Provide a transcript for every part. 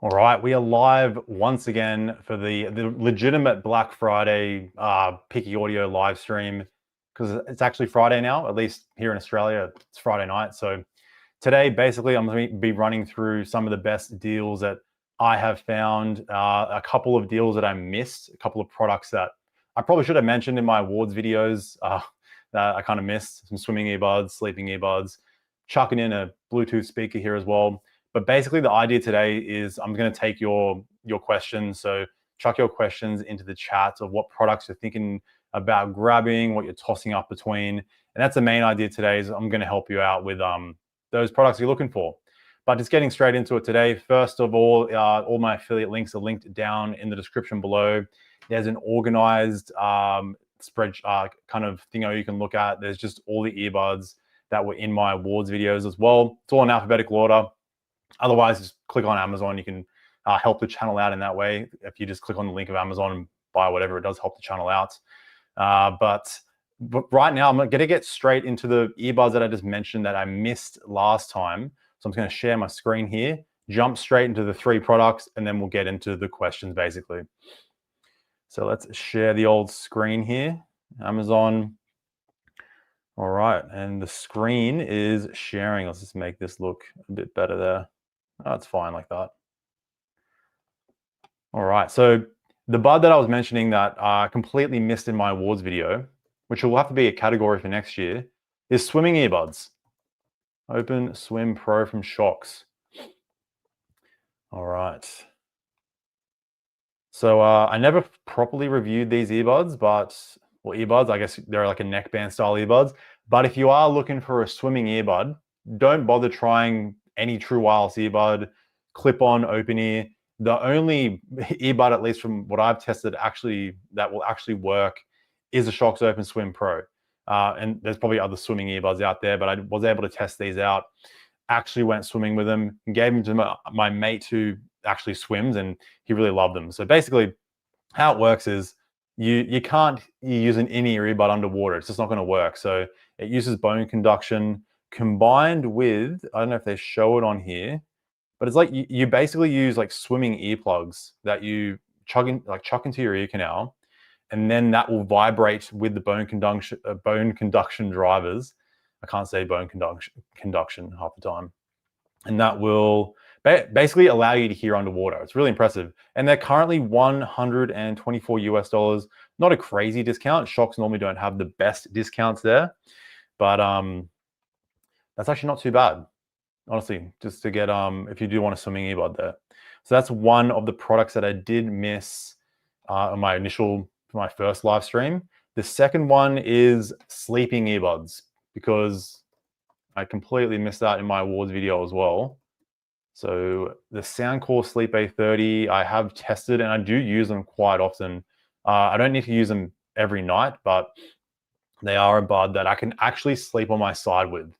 All right, we are live once again for the legitimate Black Friday Picky Audio live stream, because it's actually Friday now, at least here in Australia, it's Friday night. So today, basically, I'm going to be running through some of the best deals that I have found, a couple of deals that I missed, a couple of products that I probably should have mentioned in my awards videos that I kind of missed, some swimming earbuds, sleeping earbuds, chucking in a Bluetooth speaker here as well. But basically, the idea today is I'm going to take your questions. So chuck your questions into the chat of what products you're thinking about grabbing, what you're tossing up between. And that's the main idea today, is I'm going to help you out with those products you're looking for. But just getting straight into it today, first of all my affiliate links are linked down in the description below. There's an organized spread kind of thing you can look at. There's just all the earbuds that were in my awards videos as well. It's all in alphabetical order. Otherwise, just click on Amazon. You can help the channel out in that way. If you just click on the link of Amazon and buy whatever, it does help the channel out. But right now, I'm going to get straight into the earbuds that I just mentioned that I missed last time. So I'm just going to share my screen here, jump straight into the three products, and then we'll get into the questions basically. So let's share the old screen here, Amazon. All right, and the screen is sharing. Let's just make this look a bit better there. That's fine like that. All right, so the bud that I was mentioning that I completely missed in my awards video, which will have to be a category for next year, is swimming earbuds. Open Swim Pro from Shocks. All right. So I never properly reviewed these earbuds, earbuds, I guess they're like a neckband style earbuds. But if you are looking for a swimming earbud, don't bother trying any true wireless earbud, clip-on, open ear. The only earbud, at least from what I've tested, that will actually work is a Shocks Open Swim Pro. And there's probably other swimming earbuds out there, but I was able to test these out. Actually went swimming with them, gave them to my mate who actually swims, and he really loved them. So basically, how it works is you can't use an in-ear earbud underwater. It's just not going to work. So it uses bone conduction combined with, I don't know if they show it on here, but it's like you basically use like swimming earplugs that you chuck into your ear canal, and then that will vibrate with the bone conduction drivers. I can't say bone conduction half the time, and that will basically allow you to hear underwater. It's really impressive, and they're currently $124 US. Not a crazy discount. Shocks normally don't have the best discounts there, but that's actually not too bad, honestly, just to get if you do want a swimming earbud there. So that's one of the products that I did miss on my first live stream. The second one is sleeping earbuds, because I completely missed that in my awards video as well. So the Soundcore Sleep A30, I have tested and I do use them quite often. I don't need to use them every night, but they are a bud that I can actually sleep on my side with.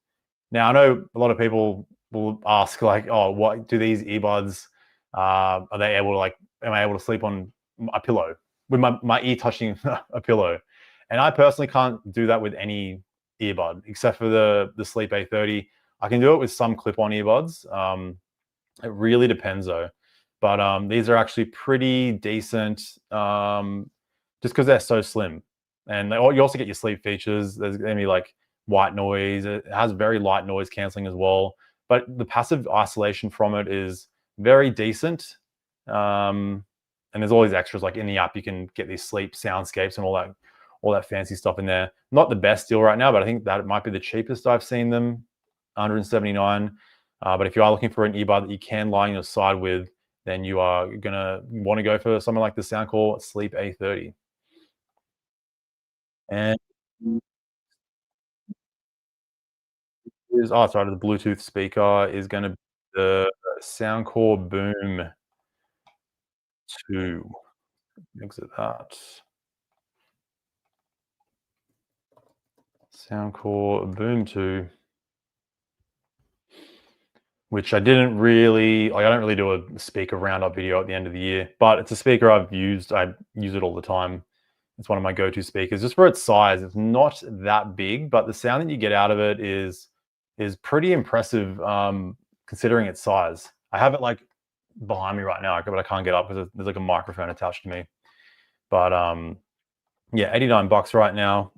Now, I know a lot of people will ask like, oh, what do these earbuds, are they able to am I able to sleep on a pillow with my ear touching a pillow? And I personally can't do that with any earbud except for the Sleep A30. I can do it with some clip-on earbuds. It really depends though. But these are actually pretty decent, just because they're so slim. And you also get your sleep features. There's going to be like white noise. It has very light noise canceling as well. But the passive isolation from it is very decent. And there's all these extras, like in the app, you can get these sleep soundscapes and all that fancy stuff in there. Not the best deal right now, but I think that it might be the cheapest I've seen them, $179. But if you are looking for an earbud that you can lie on your side with, then you are gonna want to go for something like the Soundcore Sleep A30. And sorry, the Bluetooth speaker is going to be the Soundcore Boom 2. Exit that. Soundcore Boom 2. Which I didn't really, I don't really do a speaker roundup video at the end of the year, but it's a speaker I've used. I use it all the time. It's one of my go-to speakers just for its size. It's not that big, but the sound that you get out of it is pretty impressive, considering its size. I have it like behind me right now, but I can't get up because there's like a microphone attached to me. But yeah, $89 right now.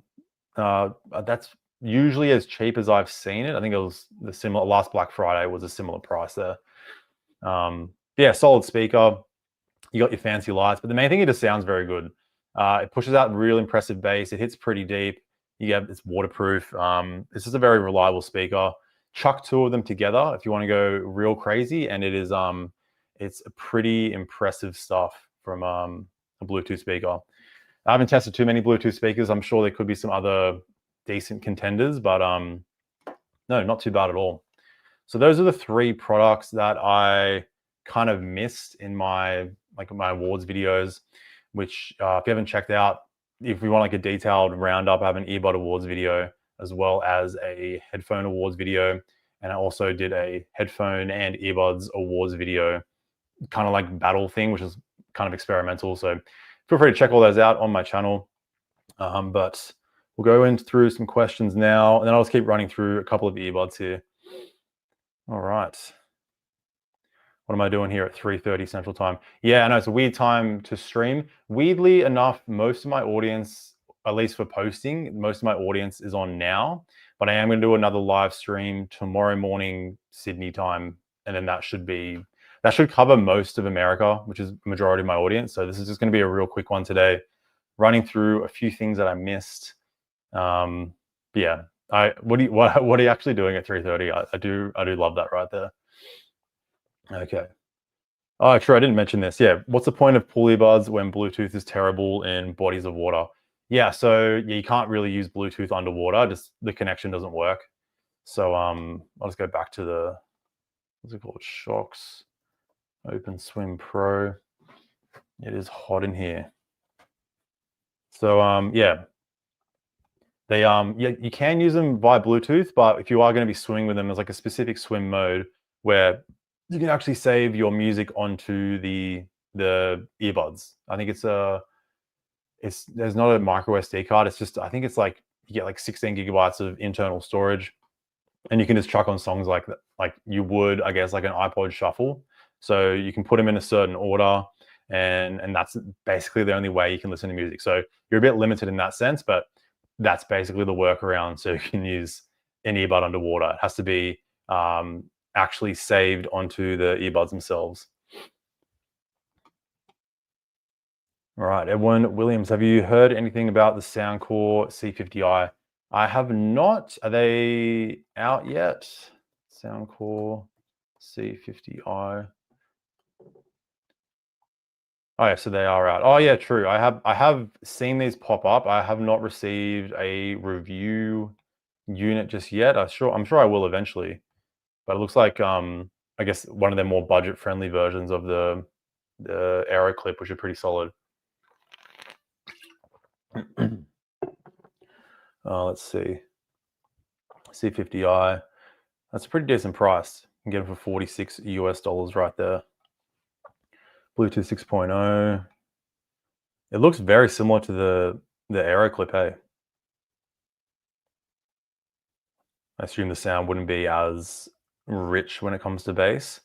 That's usually as cheap as I've seen it. I think it was the similar last Black Friday was a similar price there. Yeah, solid speaker. You got your fancy lights, but the main thing, it just sounds very good. It pushes out real impressive bass. It hits pretty deep. It's waterproof. This is a very reliable speaker. Chuck two of them together if you want to go real crazy, and it's a pretty impressive stuff from a Bluetooth speaker. I haven't tested too many Bluetooth speakers. I'm sure there could be some other decent contenders, but no, not too bad at all. So those are the three products that I kind of missed in my awards videos, which if you haven't checked out, if we want like a detailed roundup, I have an earbud awards video as well as a headphone awards video. And I also did a headphone and earbuds awards video, kind of like battle thing, which is kind of experimental. So feel free to check all those out on my channel. But we'll go in through some questions now, and then I'll just keep running through a couple of earbuds here. All right. What am I doing here at 3:30 Central Time? Yeah, I know it's a weird time to stream. Weirdly enough, most of my audience, at least for posting, most of my audience is on now. But I am going to do another live stream tomorrow morning Sydney time, and then that should cover most of America, which is the majority of my audience. So this is just going to be a real quick one today, running through a few things that I missed. Yeah, what are you actually doing at 3:30? I do love that right there. Okay. Oh, true. I didn't mention this. Yeah. What's the point of pool earbuds when Bluetooth is terrible in bodies of water? Yeah. So you can't really use Bluetooth underwater. Just the connection doesn't work. So I'll just go back to what's it called? Shocks Open Swim Pro. It is hot in here. So yeah. Yeah, you can use them via Bluetooth, but if you are going to be swimming with them, there's like a specific swim mode where you can actually save your music onto the earbuds. I think there's not a micro SD card. It's just, I think it's like you get like 16 gigabytes of internal storage, and you can just chuck on songs like that, like you would, I guess, like an iPod Shuffle. So you can put them in a certain order, and that's basically the only way you can listen to music. So you're a bit limited in that sense, but that's basically the workaround. So you can use an earbud underwater. It has to be actually saved onto the earbuds themselves. All right, Edwin Williams, have you heard anything about the Soundcore C50i? I have not. Are they out yet? Soundcore C50i. Oh yeah, so they are out. Oh yeah, true. I have seen these pop up. I have not received a review unit just yet. I'm sure I will eventually. But it looks like I guess one of their more budget-friendly versions of the Aero Clip, which are pretty solid. Let's see. C50i. That's a pretty decent price. You can get them for $46 US right there. Bluetooth 6.0. It looks very similar to the Aero Clip, hey? I assume the sound wouldn't be as rich when it comes to bass.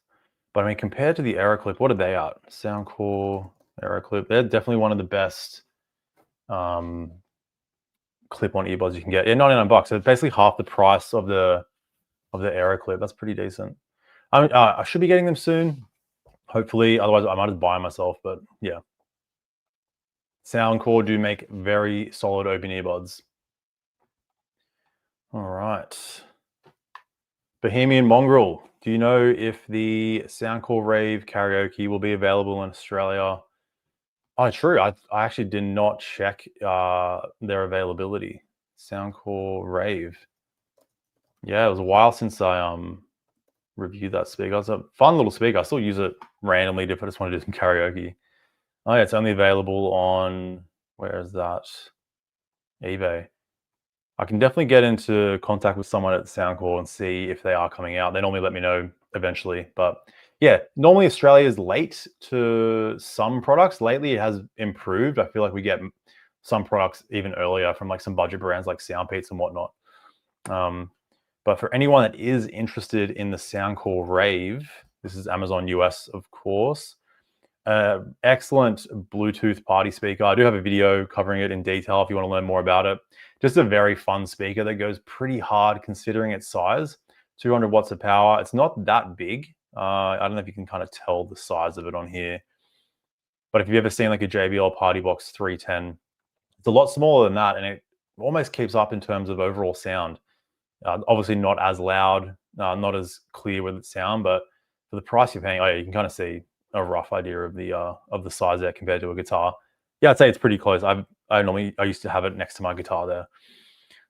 But I mean, compared to the Aero Clip, what are they at? Soundcore, Aero Clip. They're definitely one of the best clip-on earbuds you can get. Yeah, $99. So it's basically half the price of the Aero Clip. That's pretty decent. I should be getting them soon, hopefully. Otherwise, I might just buy them myself. But yeah, Soundcore do make very solid open earbuds. All right. Bohemian Mongrel. Do you know if the Soundcore Rave karaoke will be available in Australia? Oh, true. I actually did not check their availability. Soundcore Rave. Yeah, it was a while since I reviewed that speaker. It's a fun little speaker. I still use it randomly if I just want to do some karaoke. Oh yeah, it's only available on, where is that? eBay. I can definitely get into contact with someone at Soundcore and see if they are coming out. They normally let me know eventually. But yeah, normally Australia is late to some products. Lately, it has improved. I feel like we get some products even earlier from like some budget brands like Soundpeats and whatnot. But for anyone that is interested in the Soundcore Rave, This is Amazon US, of course. Excellent Bluetooth party speaker. I do have a video covering it in detail if you want to learn more about it. Just a very fun speaker that goes pretty hard considering its size. 200 watts of power. It's not that big. I don't know if you can kind of tell the size of it on here. But if you've ever seen like a JBL Party Box 310, it's a lot smaller than that, and it almost keeps up in terms of overall sound. Obviously not as loud, not as clear with its sound, but for the price you're paying, oh yeah, you can kind of see a rough idea of the size there compared to a guitar. Yeah, I'd say it's pretty close. I used to have it next to my guitar there.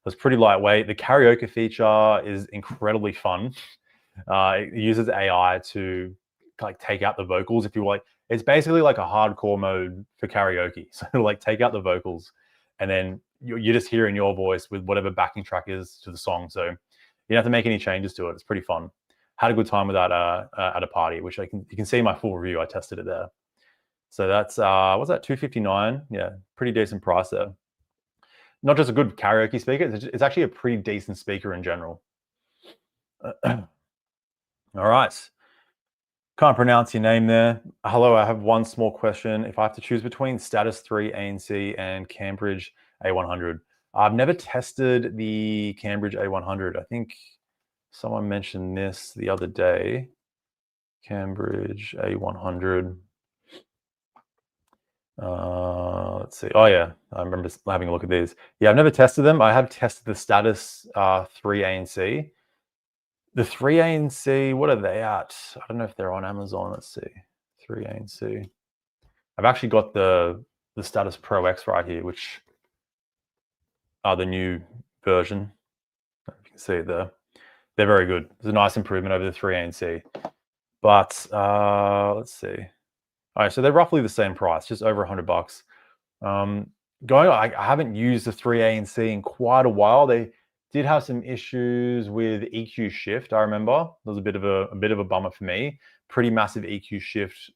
It's pretty lightweight. The karaoke feature is incredibly fun. It uses AI to like take out the vocals. If you like, it's basically like a hardcore mode for karaoke. So like take out the vocals, and then you're just hearing your voice with whatever backing track is to the song. So you don't have to make any changes to it. It's pretty fun. Had a good time with that at a party, which you can see my full review. I tested it there. So that's what's that, $259? Yeah, pretty decent price there. Not just a good karaoke speaker, it's actually a pretty decent speaker in general. All right. Can't pronounce your name there. Hello, I have one small question. If I have to choose between Status 3 ANC and Cambridge A100, I've never tested the Cambridge A100. I think someone mentioned this the other day. Cambridge A100. Let's see. Oh yeah, I remember having a look at these. Yeah, I've never tested them. I have tested the Status 3 ANC. The 3 ANC, what are they at? I don't know if they're on Amazon. Let's see. 3 ANC. I've actually got the Status Pro X right here, which are the new version. You can see it there. They're very good. It's a nice improvement over the 3 ANC. But let's see. All right, so they're roughly the same price, just over $100. I haven't used the 3 ANC in quite a while. They did have some issues with EQ shift. I remember it was a bit of a bummer for me. Pretty massive EQ shift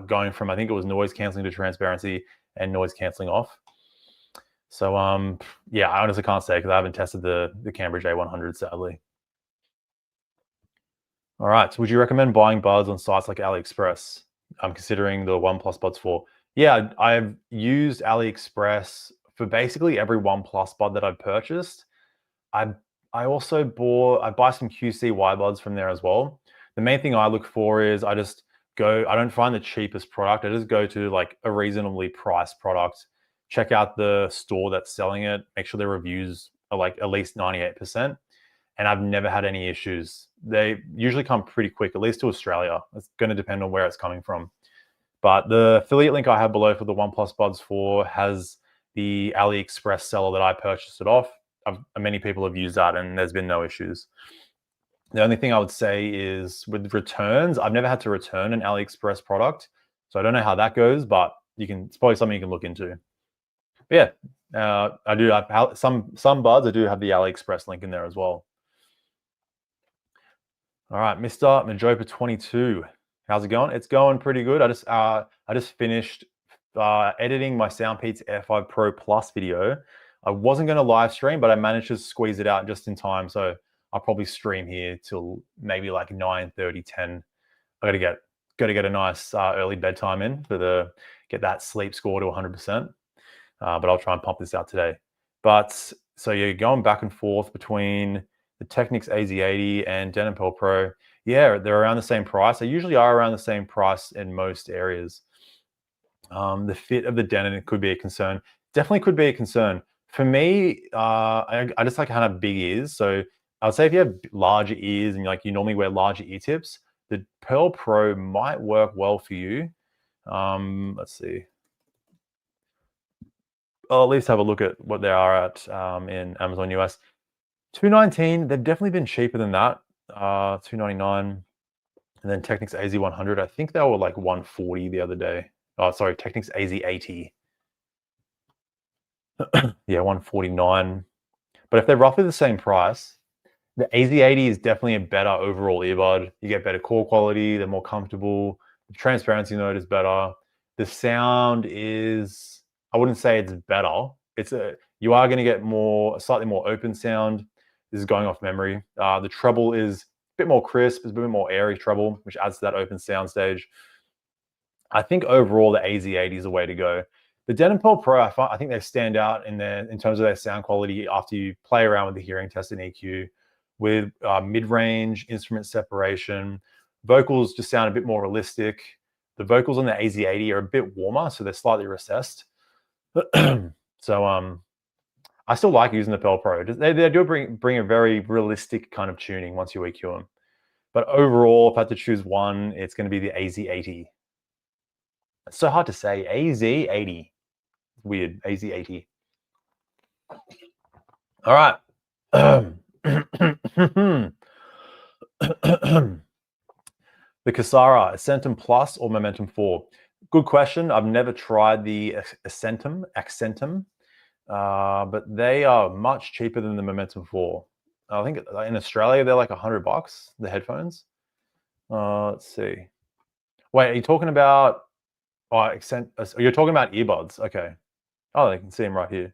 going from, I think it was noise canceling to transparency and noise canceling off. So yeah, I honestly can't say because I haven't tested the Cambridge A100 sadly. All right, so would you recommend buying buds on sites like AliExpress? I'm considering the OnePlus Buds 4. Yeah, I've used AliExpress for basically every OnePlus Bud that I've purchased. I also buy some QC buds from there as well. The main thing I look for is I don't find the cheapest product. I just go to like a reasonably priced product, check out the store that's selling it, make sure their reviews are like at least 98%. And I've never had any issues. They usually come pretty quick, at least to Australia. It's going to depend on where it's coming from. But the affiliate link I have below for the OnePlus Buds 4 has the AliExpress seller that I purchased it off. Many people have used that and there's been no issues. The only thing I would say is with returns, I've never had to return an AliExpress product. So I don't know how that goes, but it's probably something you can look into. But yeah, I do have some buds. I do have the AliExpress link in there as well. All right, Mr. Majopa 22. How's it going? It's going pretty good. I just finished editing my Soundpeats Air5 Pro Plus video. I wasn't going to live stream, but I managed to squeeze it out just in time. So I'll probably stream here till maybe like 9:30, 10. I got to get a nice early bedtime in get that sleep score to 100%. But I'll try and pump this out today. But so you're going back and forth between the Technics AZ80 and Denon Pearl Pro. Yeah, they're around the same price. They usually are around the same price in most areas. The fit of the Denon could be a concern. Definitely could be a concern. For me, I just like kind of big ears. So I would say if you have larger ears and you normally wear larger ear tips, the Pearl Pro might work well for you. Let's see. I'll at least have a look at what they are at in Amazon US. $219, they've definitely been cheaper than that. $299. And then Technics AZ100, I think they were like $140 the other day. Oh, sorry, Technics AZ80. Yeah, $149. But if they're roughly the same price, the AZ80 is definitely a better overall earbud. You get better core quality, they're more comfortable. The transparency mode is better. The sound is, I wouldn't say it's better. You are going to get a slightly more open sound. This is going off memory. The treble is bit more crisp, it's a bit more airy treble, which adds to that open sound stage. I think overall the AZ80 is the way to go. The Denon Pearl Pro, I think they stand out in terms of their sound quality after you play around with the hearing test and EQ, with mid-range instrument separation. Vocals just sound a bit more realistic. The vocals on the AZ80 are a bit warmer, so they're slightly recessed. So I still like using the Pearl Pro. They do bring a very realistic kind of tuning once you EQ them. But overall, if I had to choose one, it's going to be the AZ80. It's so hard to say. AZ80. Weird. AZ80. All right. The Kasara, Accentum Plus or Momentum 4? Good question. I've never tried the Accentum, but they are much cheaper than the Momentum 4. I think in Australia, they're like $100, the headphones. Let's see. Wait, are you talking about, you're talking about earbuds? Okay. Oh, they can see them right here.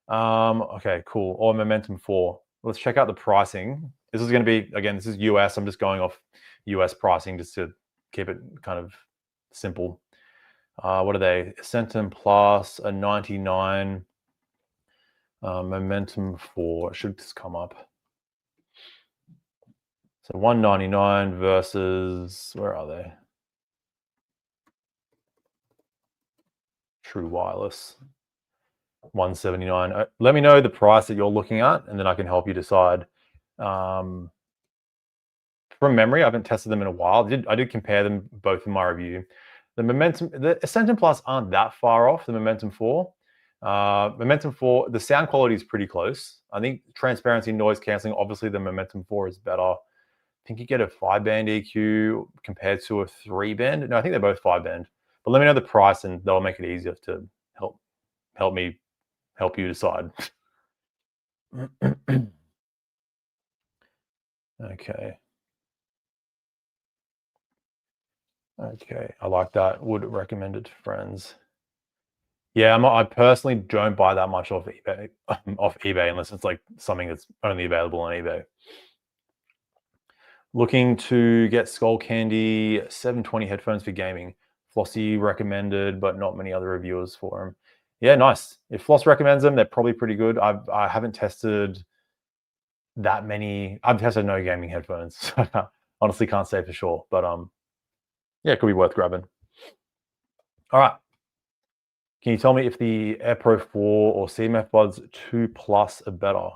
Okay, cool. Or Momentum 4. Let's check out the pricing. This is going to be, again, this is US. I'm just going off US pricing just to keep it kind of simple. What are they? Accentum Plus, a 99. Momentum 4. It should just come up. So 199 versus, where are they? True Wireless. 179. Let me know the price that you're looking at, and then I can help you decide. From memory, I haven't tested them in a while. I did compare them both in my review. The Accentum Plus aren't that far off the Momentum 4. Momentum 4, the sound quality is pretty close. I think transparency, noise cancelling, obviously the Momentum 4 is better. I think you get a 5-band EQ compared to a 3-band. No, I think they're both 5-band. But let me know the price, and that'll make it easier to help you decide. Okay. Okay, I like that. Would recommend it to friends. Yeah, I personally don't buy that much off eBay, unless it's like something that's only available on eBay. Looking to get Skull Candy 720 headphones for gaming. Flossie recommended, but not many other reviewers for them. Yeah, nice. If Floss recommends them, they're probably pretty good. I haven't tested that many. I've tested no gaming headphones. So I honestly can't say for sure, but yeah, it could be worth grabbing. All right. Can you tell me if the AirPro 4 or CMF Buds 2 Plus are better?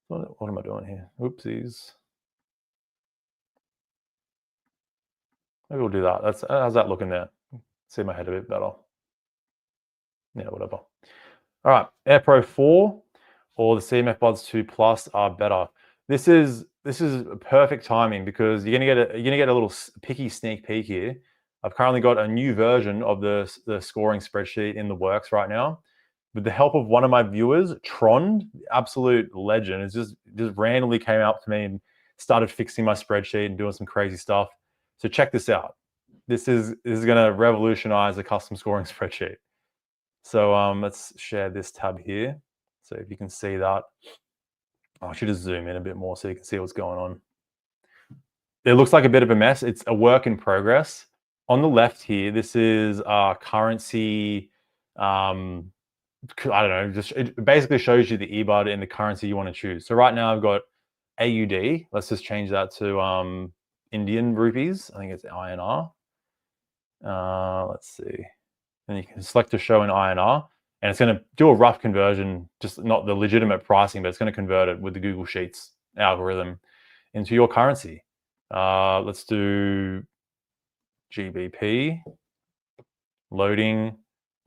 What am I doing here? Oopsies. Maybe we'll do that. How's that looking there? See my head a bit better. Yeah, whatever. All right, AirPro 4 or the CMF Buds 2 Plus are better. This is perfect timing because you're gonna get a little picky sneak peek here. I've currently got a new version of the scoring spreadsheet in the works right now. With the help of one of my viewers, Tron, absolute legend, is just randomly came out to me and started fixing my spreadsheet and doing some crazy stuff. So check this out. This is going to revolutionize the custom scoring spreadsheet. So let's share this tab here. So if you can see that, I should just zoom in a bit more so you can see what's going on. It looks like a bit of a mess. It's a work in progress. On the left here, this is currency. I don't know. It basically shows you the earbud and the currency you want to choose. So right now I've got AUD. Let's just change that to Indian rupees. I think it's INR. Let's see. And you can select to show in INR, and it's going to do a rough conversion, just not the legitimate pricing, but it's going to convert it with the Google Sheets algorithm into your currency. Let's do GBP, loading,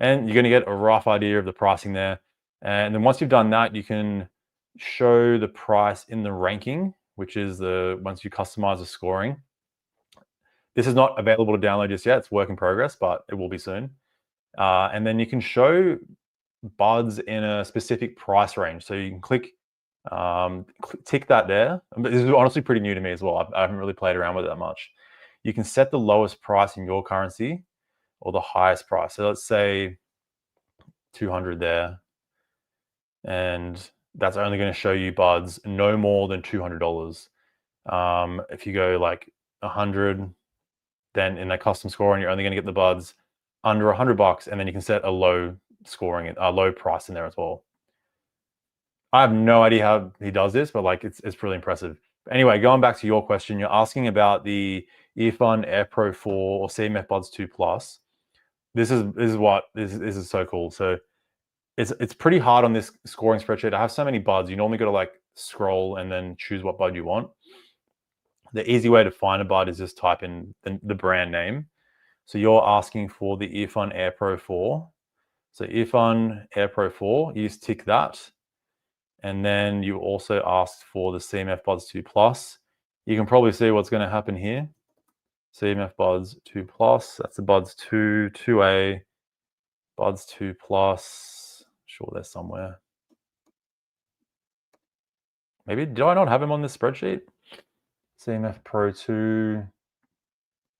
and you're going to get a rough idea of the pricing there. And then once you've done that, you can show the price in the ranking, which is once you customize the scoring. This is not available to download just yet. It's work in progress, but it will be soon. And then you can show buds in a specific price range. So you can tick that there. This is honestly pretty new to me as well. I haven't really played around with it that much. You can set the lowest price in your currency or the highest price. So let's say 200 there. And that's only going to show you buds no more than $200. If you go like 100, then in that custom scoring, you're only going to get the buds under $100, and then you can set a low price in there as well. I have no idea how he does this, but like it's really impressive. Anyway, going back to your question, you're asking about the Earphone Air Pro 4 or CMF Buds 2 Plus. This is so cool. So it's pretty hard on this scoring spreadsheet. I have so many buds. You normally got to like scroll and then choose what bud you want. The easy way to find a bud is just type in the brand name. So you're asking for the Earphone Air Pro 4. So Earphone Air Pro 4, you just tick that. And then you also asked for the CMF Buds 2 Plus. You can probably see what's going to happen here. CMF Buds 2 Plus, that's the Buds 2, 2A, Buds 2 Plus. Sure, they're somewhere. Maybe, did I not have them on this spreadsheet? CMF Pro 2.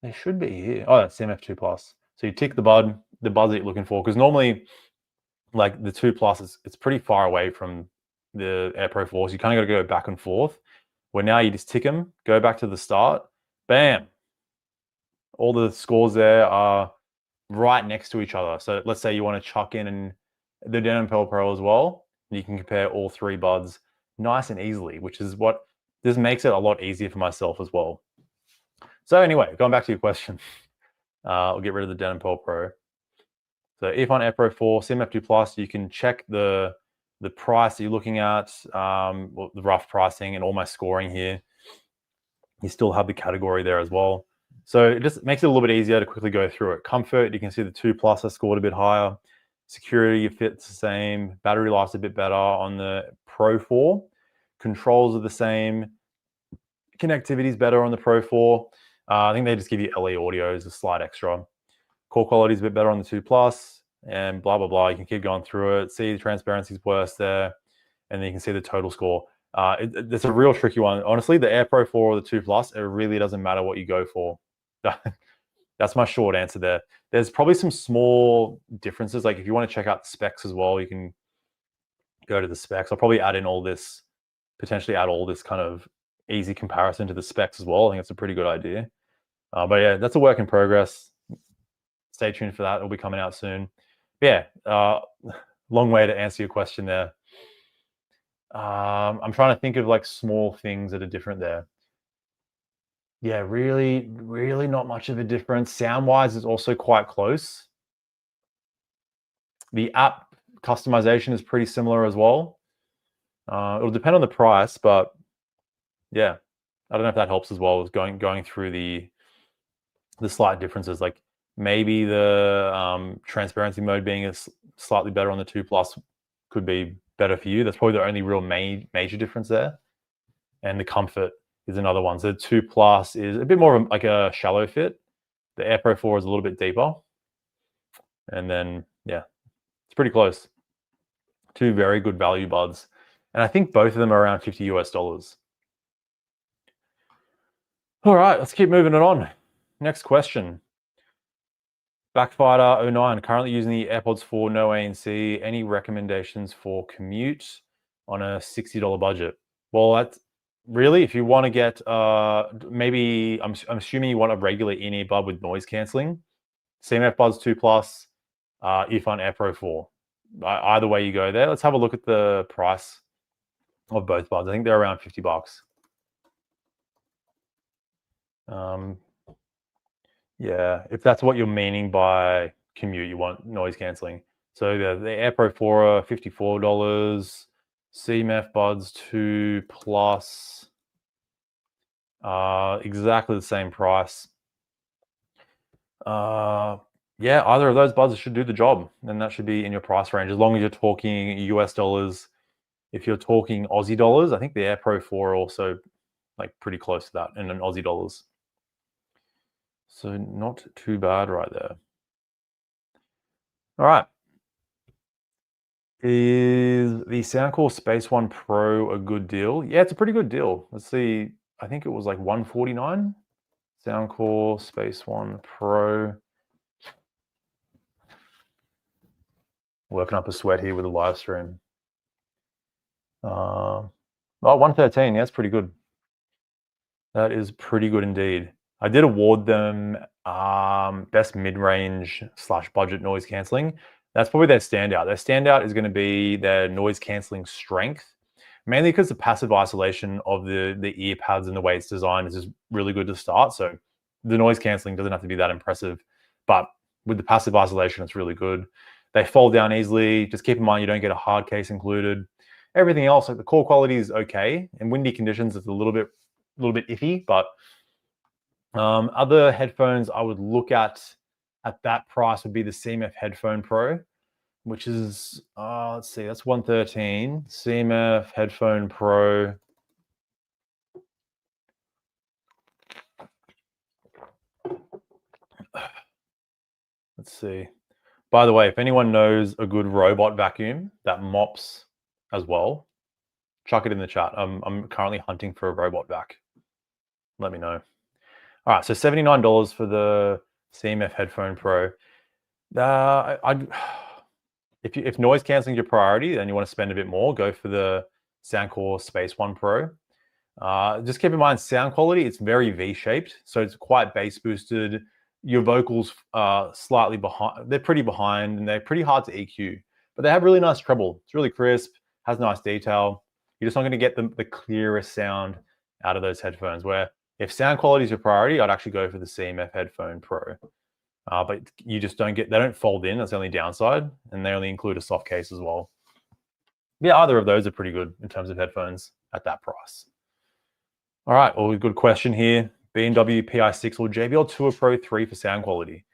They should be here. Oh, that's CMF 2 Plus. So you tick the buds that you're looking for, because normally, like the 2 Plus, it's pretty far away from the Air Pro 4, so you kind of got to go back and forth. Where now you just tick them, go back to the start, bam. All the scores there are right next to each other. So let's say you want to chuck in the Denon Pearl Pro as well, and you can compare all three buds nice and easily, which is what this makes it a lot easier for myself as well. So anyway, going back to your question, I'll get rid of the Denon Pearl Pro. So Earphone Air Pro 4, CMF 2 Plus, you can check the price you're looking at, the rough pricing and all my scoring here. You still have the category there as well. So it just makes it a little bit easier to quickly go through it. Comfort, you can see the 2 Plus are scored a bit higher. Security fits the same. Battery life's a bit better on the Pro 4. Controls are the same. Connectivity is better on the Pro 4. I think they just give you LE audio as a slight extra. Call quality is a bit better on the 2 Plus, and blah, blah, blah. You can keep going through it. See the transparency is worse there. And then you can see the total score. It's a real tricky one. Honestly, the Air Pro 4 or the 2 Plus, it really doesn't matter what you go for. That's my short answer there. There's probably some small differences. Like if you want to check out the specs as well, you can go to the specs. I'll probably potentially add all this kind of easy comparison to the specs as well. I think it's a pretty good idea. But yeah, that's a work in progress. Stay tuned for that. It'll be coming out soon. But yeah, long way to answer your question there. I'm trying to think of like small things that are different there. Yeah, really, really not much of a difference. Sound-wise, it's also quite close. The app customization is pretty similar as well. It'll depend on the price, but yeah, I don't know if that helps as well as going through the slight differences. Like maybe the transparency mode being slightly better on the 2 Plus could be better for you. That's probably the only real major difference there. And the comfort is another one. So the 2 Plus is a bit more of like a shallow fit. The Air Pro 4 is a little bit deeper. And then, yeah, it's pretty close. Two very good value buds. And I think both of them are around $50 US. All right, let's keep moving it on. Next question. Backfighter 09, currently using the AirPods 4, no ANC. Any recommendations for commute on a $60 budget? Well, that's really, if you want to get, maybe, I'm assuming you want a regular in-ear bud with noise cancelling. CMF Buds 2 Plus, Earphone Air Pro 4. Either way you go there. Let's have a look at the price of both buds. I think they're around $50. Yeah, if that's what you're meaning by commute, you want noise cancelling. So the Air Pro 4 are $54. CMF Buds 2 Plus, exactly the same price. Yeah, either of those buds should do the job, and that should be in your price range, as long as you're talking US dollars. If you're talking Aussie dollars, I think the Air Pro 4 are also like pretty close to that in Aussie dollars. So not too bad right there. All right. Is the Soundcore Space One Pro a good deal? Yeah, it's a pretty good deal. Let's see. I think it was like $149. Soundcore Space One Pro. Working up a sweat here with a live stream. Oh, $113. Yeah, that's pretty good. That is pretty good indeed. I did award them best mid-range / budget noise cancelling. That's probably their standout. Their standout is going to be their noise cancelling strength, mainly because the passive isolation of the ear pads and the way it's designed is just really good to start. So the noise cancelling doesn't have to be that impressive, but with the passive isolation, it's really good. They fold down easily. Just keep in mind you don't get a hard case included. Everything else, like the core quality is okay. In windy conditions, it's a little bit iffy, but other headphones I would look at that price would be the CMF Headphone Pro, which is let's see, that's 113. CMF Headphone Pro. Let's see. By the way, if anyone knows a good robot vacuum that mops as well, chuck it in the chat. I'm currently hunting for a robot vac. Let me know. All right, so $79 for the CMF Headphone Pro. If noise cancelling is your priority and you want to spend a bit more, go for the Soundcore Space One Pro. Just keep in mind, sound quality, it's very V-shaped, so it's quite bass boosted. Your vocals are slightly behind. They're pretty behind, and they're pretty hard to EQ. But they have really nice treble. It's really crisp, has nice detail. You're just not going to get the clearest sound out of those headphones. Where if sound quality is your priority, I'd actually go for the CMF Headphone Pro. But you just don't get, they don't fold in. That's the only downside. And they only include a soft case as well. Yeah, either of those are pretty good in terms of headphones at that price. All right, well, good question here. B&W PI6 or JBL Tour Pro 3 for sound quality.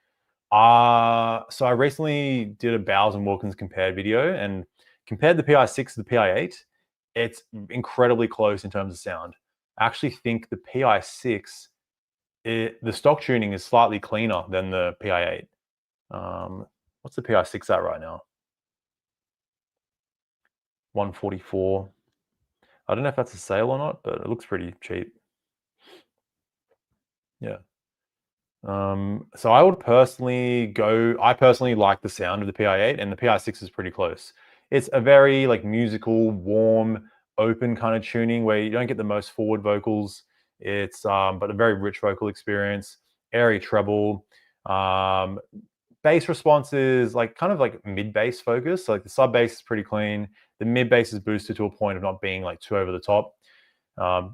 So I recently did a Bowers and Wilkins compared video and compared the PI6 to the PI8. It's incredibly close in terms of sound. I actually think the PI6, the stock tuning is slightly cleaner than the PI8. What's the PI6 at right now? 144. I don't know if that's a sale or not, but it looks pretty cheap. Yeah. So I would personally I personally like the sound of the PI8, and the PI6 is pretty close. It's a very like musical, warm, open kind of tuning where you don't get the most forward vocals. It's but a very rich vocal experience, airy treble. Bass response is like kind of like mid bass focus. So like the sub bass is pretty clean. The mid bass is boosted to a point of not being like too over the top.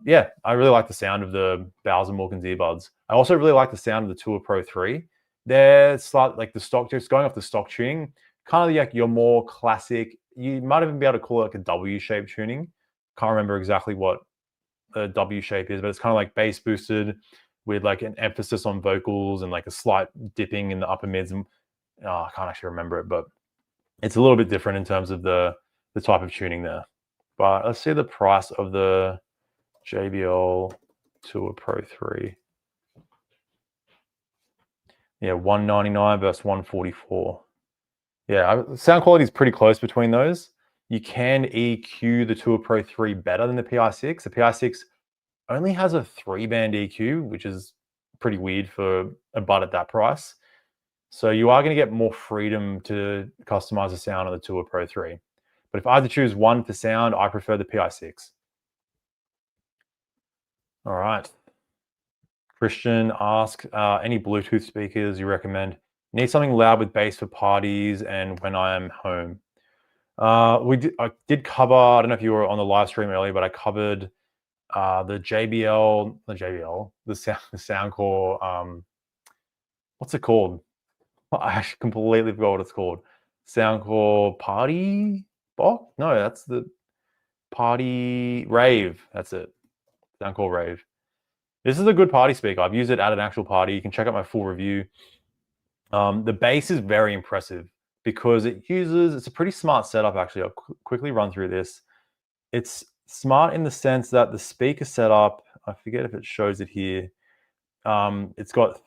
Yeah, I really like the sound of the Bowers and Wilkins earbuds. I also really like the sound of the Tour Pro 3. They're slightly like the stock, just going off the stock tuning, kind of like your more classic. You might even be able to call it like a W-shaped tuning. Can't remember exactly what a W shape is, but it's kind of like bass boosted with like an emphasis on vocals and like a slight dipping in the upper mids. And I can't actually remember it, but it's a little bit different in terms of the type of tuning there. But let's see the price of the JBL Tour Pro 3. Yeah, 199 versus 144. Yeah, sound quality is pretty close between those. You can EQ the Tour Pro 3 better than the PI6. The PI6 only has a 3-band EQ, which is pretty weird for a bud at that price. So you are going to get more freedom to customize the sound on the Tour Pro 3. But if I had to choose one for sound, I prefer the PI6. All right. Christian asks, any Bluetooth speakers you recommend? Need something loud with bass for parties and when I am home. I did cover, I don't know if you were on the live stream earlier, but I covered the Soundcore, what's it called? I actually completely forgot what it's called. Soundcore Party Box? No, that's the Party Rave. That's it. Soundcore Rave. This is a good party speaker. I've used it at an actual party. You can check out my full review. The bass is very impressive because it's a pretty smart setup, actually. I'll quickly run through this. It's smart in the sense that the speaker setup, I forget if it shows it here. It's got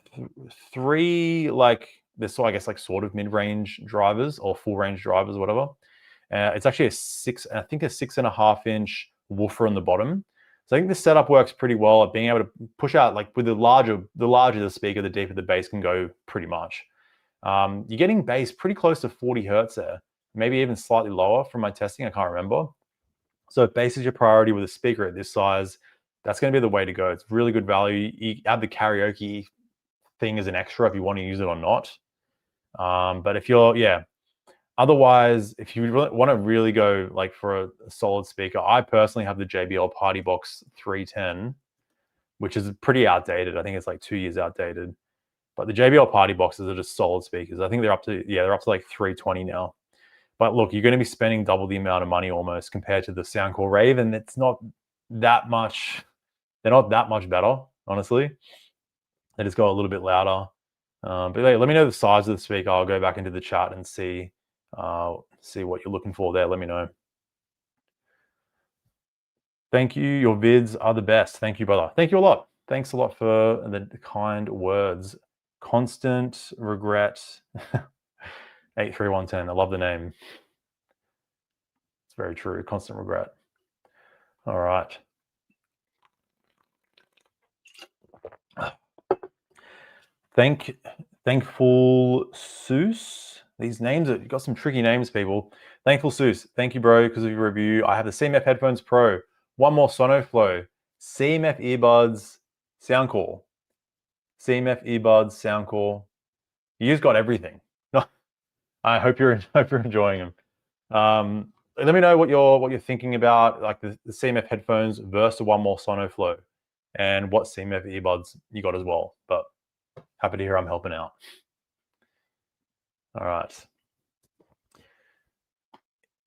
three, like, I guess, like sort of mid-range drivers or full-range drivers, whatever. It's actually a 6.5-inch woofer on the bottom. So I think this setup works pretty well at being able to push out, like with the larger the speaker, the deeper the bass can go pretty much. You're getting bass pretty close to 40 hertz there, maybe even slightly lower from my testing, I can't remember. So if bass is your priority with a speaker at this size, that's going to be the way to go. It's really good value. You add the karaoke thing as an extra if you want to use it or not. But if you're, otherwise, if you really want to really go like for a solid speaker, I personally have the JBL Party Box 310, which is pretty outdated. I think it's like 2 years outdated. But the JBL Party Boxes are just solid speakers. I think they're up to like 320 now. But look, you're going to be spending double the amount of money almost compared to the Soundcore Rave, and it's not that much. They're not that much better, honestly. They just go a little bit louder. But let me know the size of the speaker. I'll go back into the chat and see what you're looking for there. Let me know. Thank you. Your vids are the best. Thank you, brother. Thank you a lot. Thanks a lot for the kind words. Constant regret. 83110. I love the name. It's very true. Constant regret. All right. Thankful Seuss. These names you got some tricky names, people. Thankful Seuss. Thank you, bro, because of your review. I have the CMF Headphones Pro. One more Sonoflow. CMF Earbuds Soundcore. CMF Earbuds Soundcore. You just got everything. I hope you're enjoying them. Let me know what you're thinking about, like the CMF headphones versus the one more Sonoflow, and what CMF earbuds you got as well. But happy to hear I'm helping out. All right.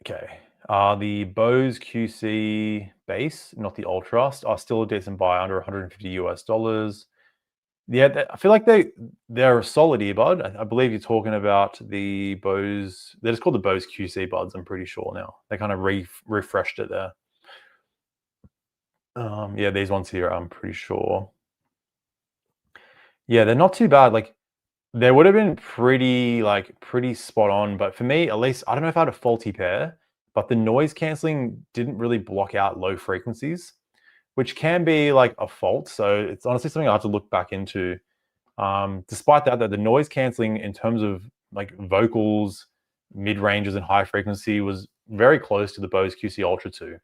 Okay. The Bose QC base, not the Ultra, are still a decent buy, under $150 US. Yeah, I feel like they're a solid earbud. I believe you're talking about the Bose. They're just called the Bose QC buds. I'm pretty sure now. They kind of refreshed it there. Yeah, these ones here, I'm pretty sure. Yeah, they're not too bad. Like, they would have been pretty spot on. But for me, at least, I don't know if I had a faulty pair, but the noise canceling didn't really block out low frequencies, which can be like a fault. So it's honestly something I have to look back into. Despite that, the noise canceling in terms of like vocals, mid ranges, and high frequency was very close to the Bose QC Ultra 2.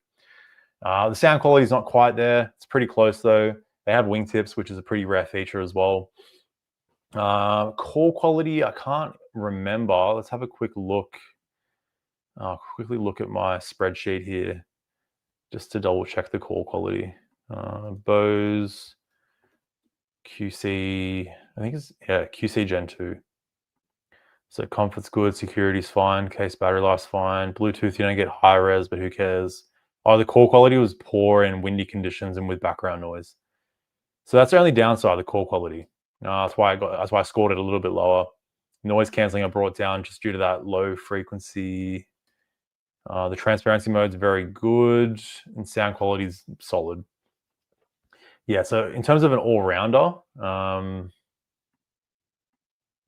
The sound quality is not quite there. It's pretty close though. They have wingtips, which is a pretty rare feature as well. Call quality, I can't remember. Let's have a quick look. I'll quickly look at my spreadsheet here just to double check the call quality. Bose QC, I think it's, QC Gen 2. So comfort's good, security's fine, case battery life's fine. Bluetooth, you don't get high res, but who cares? Oh, the call quality was poor in windy conditions and with background noise. So that's the only downside, the call quality. That's why I scored it a little bit lower. Noise canceling I brought down just due to that low frequency. The transparency mode's very good, and sound quality is solid. Yeah, so in terms of an all-rounder,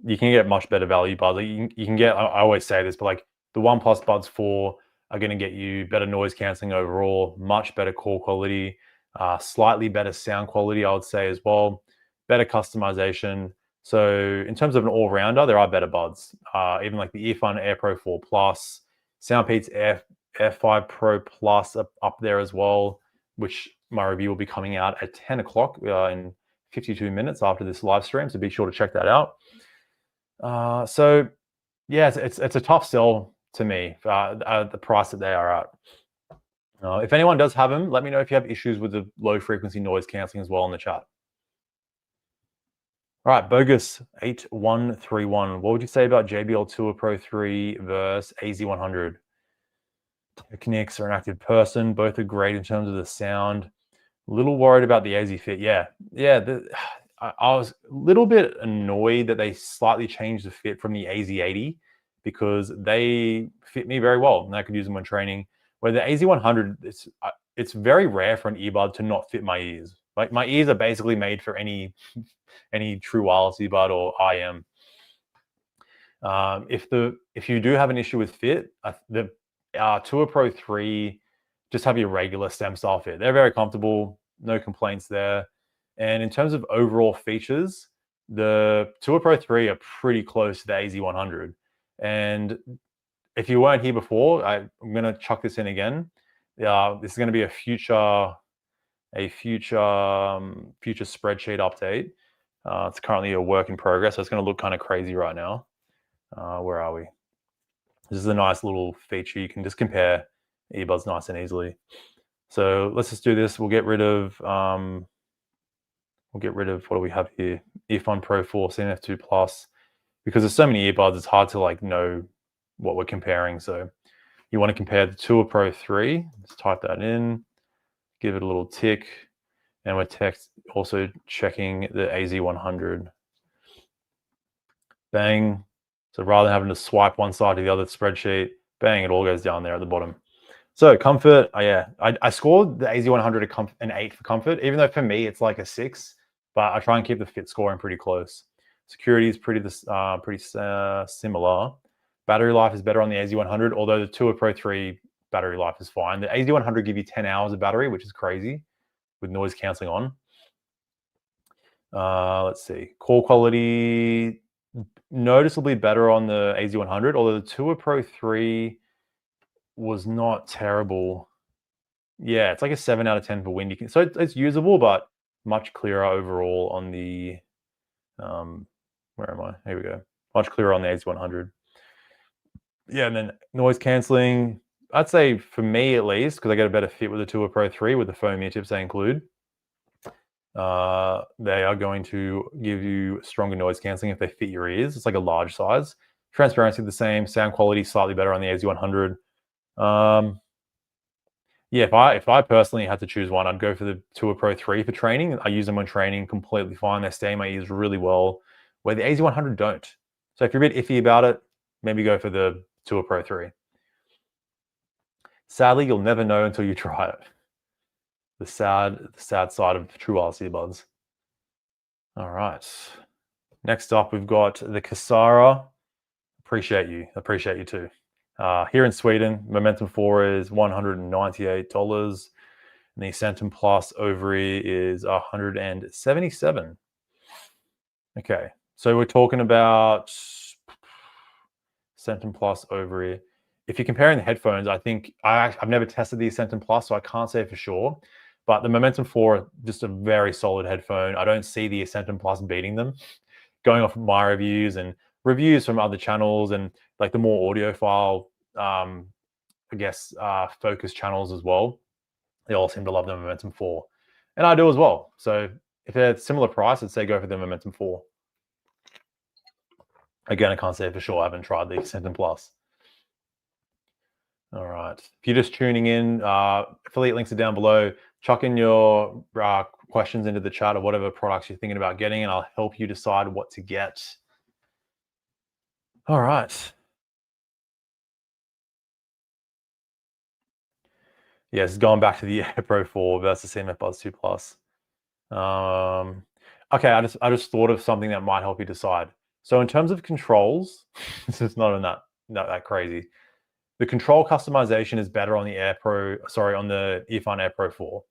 you can get much better value buds. You can get, I always say this, but like the OnePlus Buds 4 are going to get you better noise canceling overall, much better call quality, slightly better sound quality, I would say as well, better customization. So in terms of an all-rounder, there are better buds. Even like the Earphone Air Pro 4 Plus, Soundpeats Air 5 Pro Plus up there as well, which my review will be coming out at 10 o'clock in 52 minutes after this live stream. So be sure to check that out. So yeah, it's a tough sell to me at the price that they are at. If anyone does have them, let me know if you have issues with the low frequency noise cancelling as well in the chat. All right, Bogus 8131. What would you say about JBL Tour Pro 3 versus AZ100? Technics are an active person. Both are great in terms of the sound. A little worried about the AZ Fit. Yeah. I was a little bit annoyed that they slightly changed the fit from the AZ80 because they fit me very well and I could use them when training. Where the AZ100, it's very rare for an earbud to not fit my ears. Like my ears are basically made for any true wireless earbud or IM. If you do have an issue with fit, the Tour Pro 3 just have your regular stem style fit. They're very comfortable, no complaints there. And in terms of overall features, the Tour Pro 3 are pretty close to the AZ100. And if you weren't here before, I'm going to chuck this in again. This is going to be a future a future spreadsheet update. It's currently a work in progress, so it's going to look kind of crazy right now. Where are we? This is a nice little feature. You can just compare earbuds nice and easily. So let's just do this. We'll get rid of what do we have here? Earphone Pro 4 CMF2 Plus, because there's so many earbuds, it's hard to like know what we're comparing. So you want to compare the Tour Pro 3. Let's type that in, give it a little tick, and we're also checking the AZ100. Bang. So rather than having to swipe one side to the other spreadsheet, bang, it all goes down there at the bottom. So comfort, yeah, I scored the AZ100 an 8 for comfort, even though for me it's like a 6, but I try and keep the fit scoring pretty close. Security is pretty similar. Battery life is better on the AZ100, although the Tour Pro 3 battery life is fine. The AZ100 give you 10 hours of battery, which is crazy with noise cancelling on. Let's see, call quality noticeably better on the AZ100, although the Tour Pro 3 was not terrible. Yeah, it's like a 7 out of 10 for wind. So it's usable, but much clearer overall on the, where am I? Here we go. Much clearer on the AZ100. Yeah, and then noise cancelling, I'd say for me at least, because I get a better fit with the Tour Pro 3 with the foam ear tips they include. They are going to give you stronger noise cancelling if they fit your ears. It's like a large size. Transparency the same. Sound quality slightly better on the AZ100. Yeah, if I personally had to choose one, I'd go for the Tour Pro 3 for training. I use them when training completely fine. They stay in my ears really well, where the AZ100 don't. So if you're a bit iffy about it, maybe go for the Tour Pro 3. Sadly, you'll never know until you try it. The sad side of true wireless earbuds. All right. Next up, we've got the Kasara. Appreciate you too. Here in Sweden, Momentum 4 is $198. And the Centum Plus over-ear is $177. Okay, so we're talking about Centum Plus over-ear. If you're comparing the headphones, I think I've never tested the Centum Plus, so I can't say for sure. But the Momentum 4, just a very solid headphone. I don't see the Centum Plus beating them. Going off of my reviews and reviews from other channels and like the more audiophile, focus channels as well, they all seem to love the Momentum 4. And I do as well. So if they're similar price, I'd say go for the Momentum 4. Again, I can't say for sure. I haven't tried the Centum Plus. All right. If you're just tuning in, affiliate links are down below. Chuck in your questions into the chat of whatever products you're thinking about getting, and I'll help you decide what to get. All right. Yes, going back to the AirPro 4 versus CMF Buds 2 Plus. Okay, I just thought of something that might help you decide. So in terms of controls, this is not that crazy. The control customization is better on the on the Earphone AirPro 4.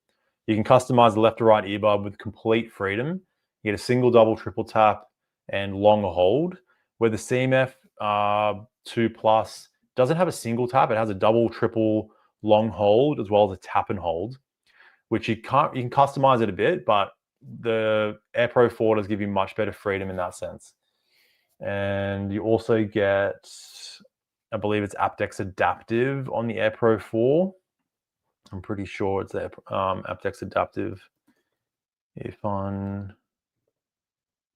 You can customize the left to right earbud with complete freedom. You get a single, double, triple tap and long hold, where the CMF 2 Plus doesn't have a single tap. It has a double, triple, long hold, as well as a tap and hold, which you can customize it a bit, but the AirPro 4 does give you much better freedom in that sense. And you also get, I believe it's aptX Adaptive on the AirPro 4. I'm pretty sure it's aptX Adaptive. Earphone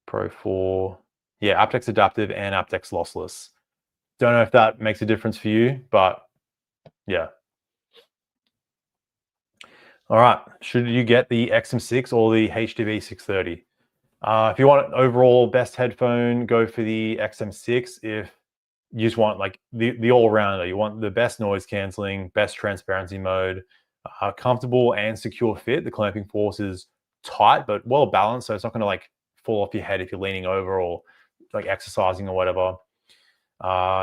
Pro 4. Yeah, aptX Adaptive and aptX Lossless. Don't know if that makes a difference for you, but yeah. All right, should you get the XM6 or the HDB 630? If you want an overall best headphone, go for the XM6. If you just want like the all-rounder, you want the best noise canceling, best transparency mode, comfortable and secure fit. The clamping force is tight but well balanced, so it's not going to like fall off your head if you're leaning over or like exercising or whatever.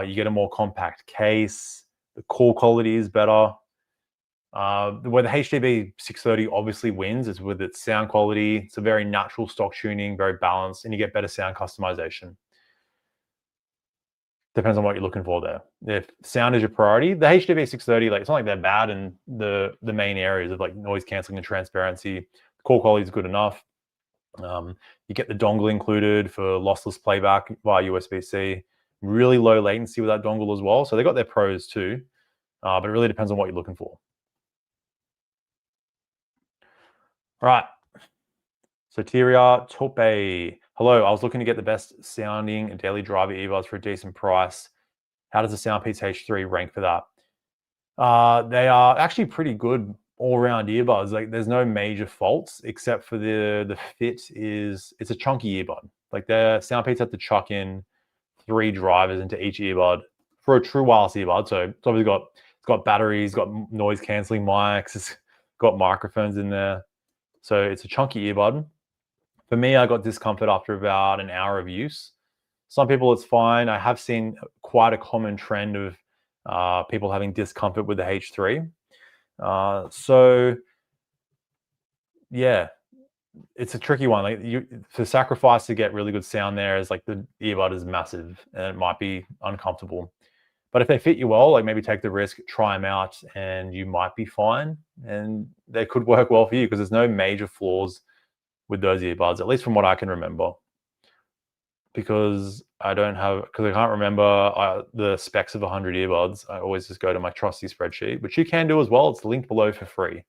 You get a more compact case. The call quality is better. Where the HDB 630 obviously wins is with its sound quality. It's a very natural stock tuning, very balanced, and you get better sound customization. Depends on what you're looking for there. If sound is your priority, the HDB 630, like it's not like they're bad in the main areas of like noise canceling and transparency. Call quality is good enough. You get the dongle included for lossless playback via USB-C. Really low latency with that dongle as well. So they got their pros too, but it really depends on what you're looking for. All right. Soteria Tope. Hello, I was looking to get the best sounding daily driver earbuds for a decent price. How does the Soundpeats H3 rank for that? They are actually pretty good all-round earbuds. Like there's no major faults except for the fit it's a chunky earbud. Like the Soundpeats have to chuck in 3 drivers into each earbud for a true wireless earbud. So it's obviously got batteries, got noise canceling mics, it's got microphones in there. So it's a chunky earbud. For me, I got discomfort after about an hour of use. Some people it's fine. I have seen quite a common trend of people having discomfort with the H3. So yeah, it's a tricky one. Like to sacrifice to get really good sound there is like the earbud is massive and it might be uncomfortable. But if they fit you well, like maybe take the risk, try them out, and you might be fine. And they could work well for you because there's no major flaws with those earbuds, at least from what I can remember. Because I can't remember the specs of 100 earbuds. I always just go to my trusty spreadsheet, which you can do as well. It's linked below for free.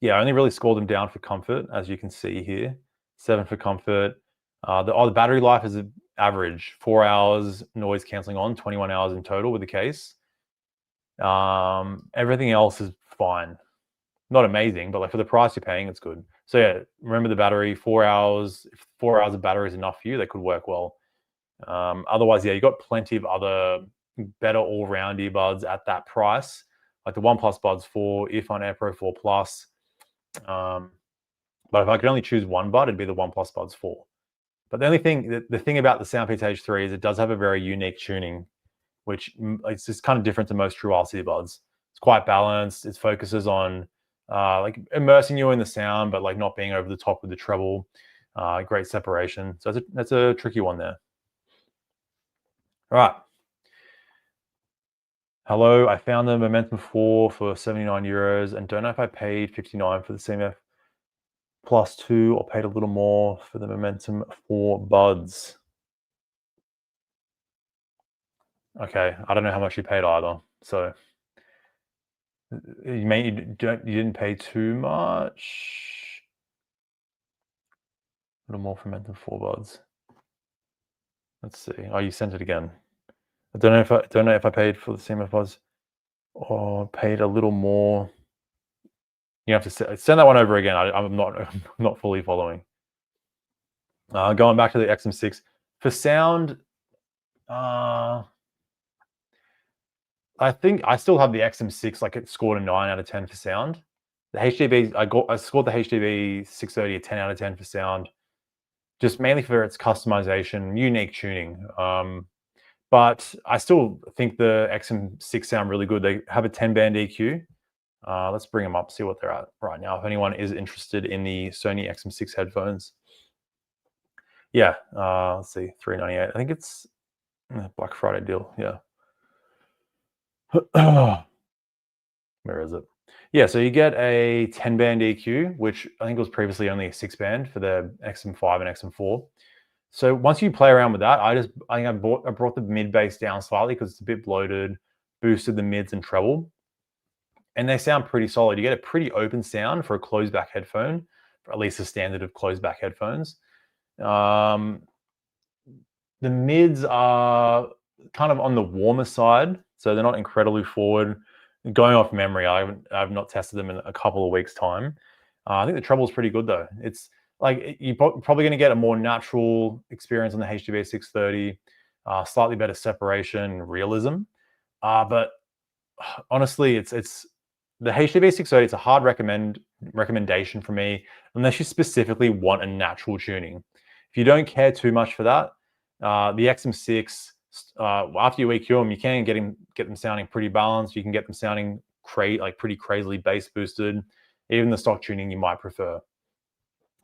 Yeah, I only really scored them down for comfort, as you can see here. 7 for comfort. The battery life is average. 4 hours noise canceling on, 21 hours in total with the case. Everything else is fine. Not amazing, but like for the price you're paying, it's good. So yeah, remember the battery, 4 hours. If 4 hours of battery is enough for you, they could work well. Otherwise, yeah, you got plenty of other better all-round earbuds at that price, like the OnePlus Buds 4, Earphone Air Pro 4 Plus. But if I could only choose one bud, it'd be the OnePlus Buds 4. But the only thing, the thing about the Soundpeats H3 is it does have a very unique tuning, which it's just kind of different to most true wireless earbuds. It's quite balanced. It focuses on like immersing you in the sound, but like not being over the top with the treble. Great separation. So that's a tricky one there. All right. Hello, I found the Momentum 4 for 79 euros and don't know if I paid 59 for the CMF Plus 2 or paid a little more for the Momentum 4 buds. Okay, I don't know how much you paid either. So you didn't pay too much. A little more for Momentum 4 buds. Let's see. Oh, you sent it again. I don't know if I paid for the CMF buds or paid a little more. You have to send that one over again. I'm not fully following. Going back to the XM6 for sound. I think I still have the XM6. Like it scored a 9 out of 10 for sound. The HDB I scored the HDB 630 a 10 out of 10 for sound, just mainly for its customization, unique tuning. But I still think the XM6 sound really good. They have a 10-band EQ. Let's bring them up, see what they're at right now. If anyone is interested in the Sony XM6 headphones. Yeah, let's see, $398. I think it's a Black Friday deal. Yeah. Where is it? Yeah, so you get a 10-band EQ, which I think was previously only a 6-band for the XM5 and XM4. So once you play around with that, I brought the mid bass down slightly because it's a bit bloated, boosted the mids and treble, and they sound pretty solid. You get a pretty open sound for a closed back headphone, for at least the standard of closed back headphones. The mids are kind of on the warmer side, so they're not incredibly forward. Going off memory, I've not tested them in a couple of weeks' time. I think the treble is pretty good though. It's like you're probably going to get a more natural experience on the HDB 630, slightly better separation, realism. But honestly, it's the HDB 630. It's a hard recommendation for me unless you specifically want a natural tuning. If you don't care too much for that, the XM6. After you EQ them, you can get them sounding pretty balanced. You can get them sounding pretty crazily bass boosted. Even the stock tuning you might prefer.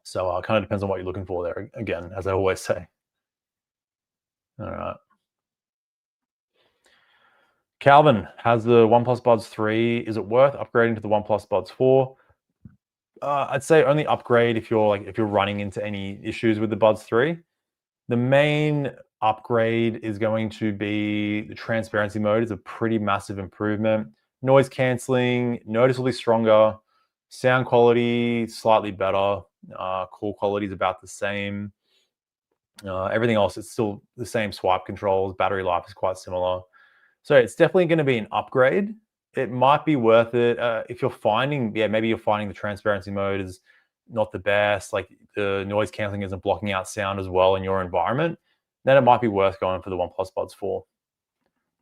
So it kind of depends on what you're looking for there. Again, as I always say. All right. Calvin has the OnePlus Buds 3. Is it worth upgrading to the OnePlus Buds 4? I'd say only upgrade if you're running into any issues with the Buds 3. The main upgrade is going to be the transparency mode. Is a pretty massive improvement. Noise cancelling, noticeably stronger. Sound quality, slightly better. Call quality is about the same. Everything else, it's still the same swipe controls. Battery life is quite similar. So it's definitely going to be an upgrade. It might be worth it if you're finding, maybe you're finding the transparency mode is not the best, like the noise cancelling isn't blocking out sound as well in your environment, then it might be worth going for the OnePlus Buds 4.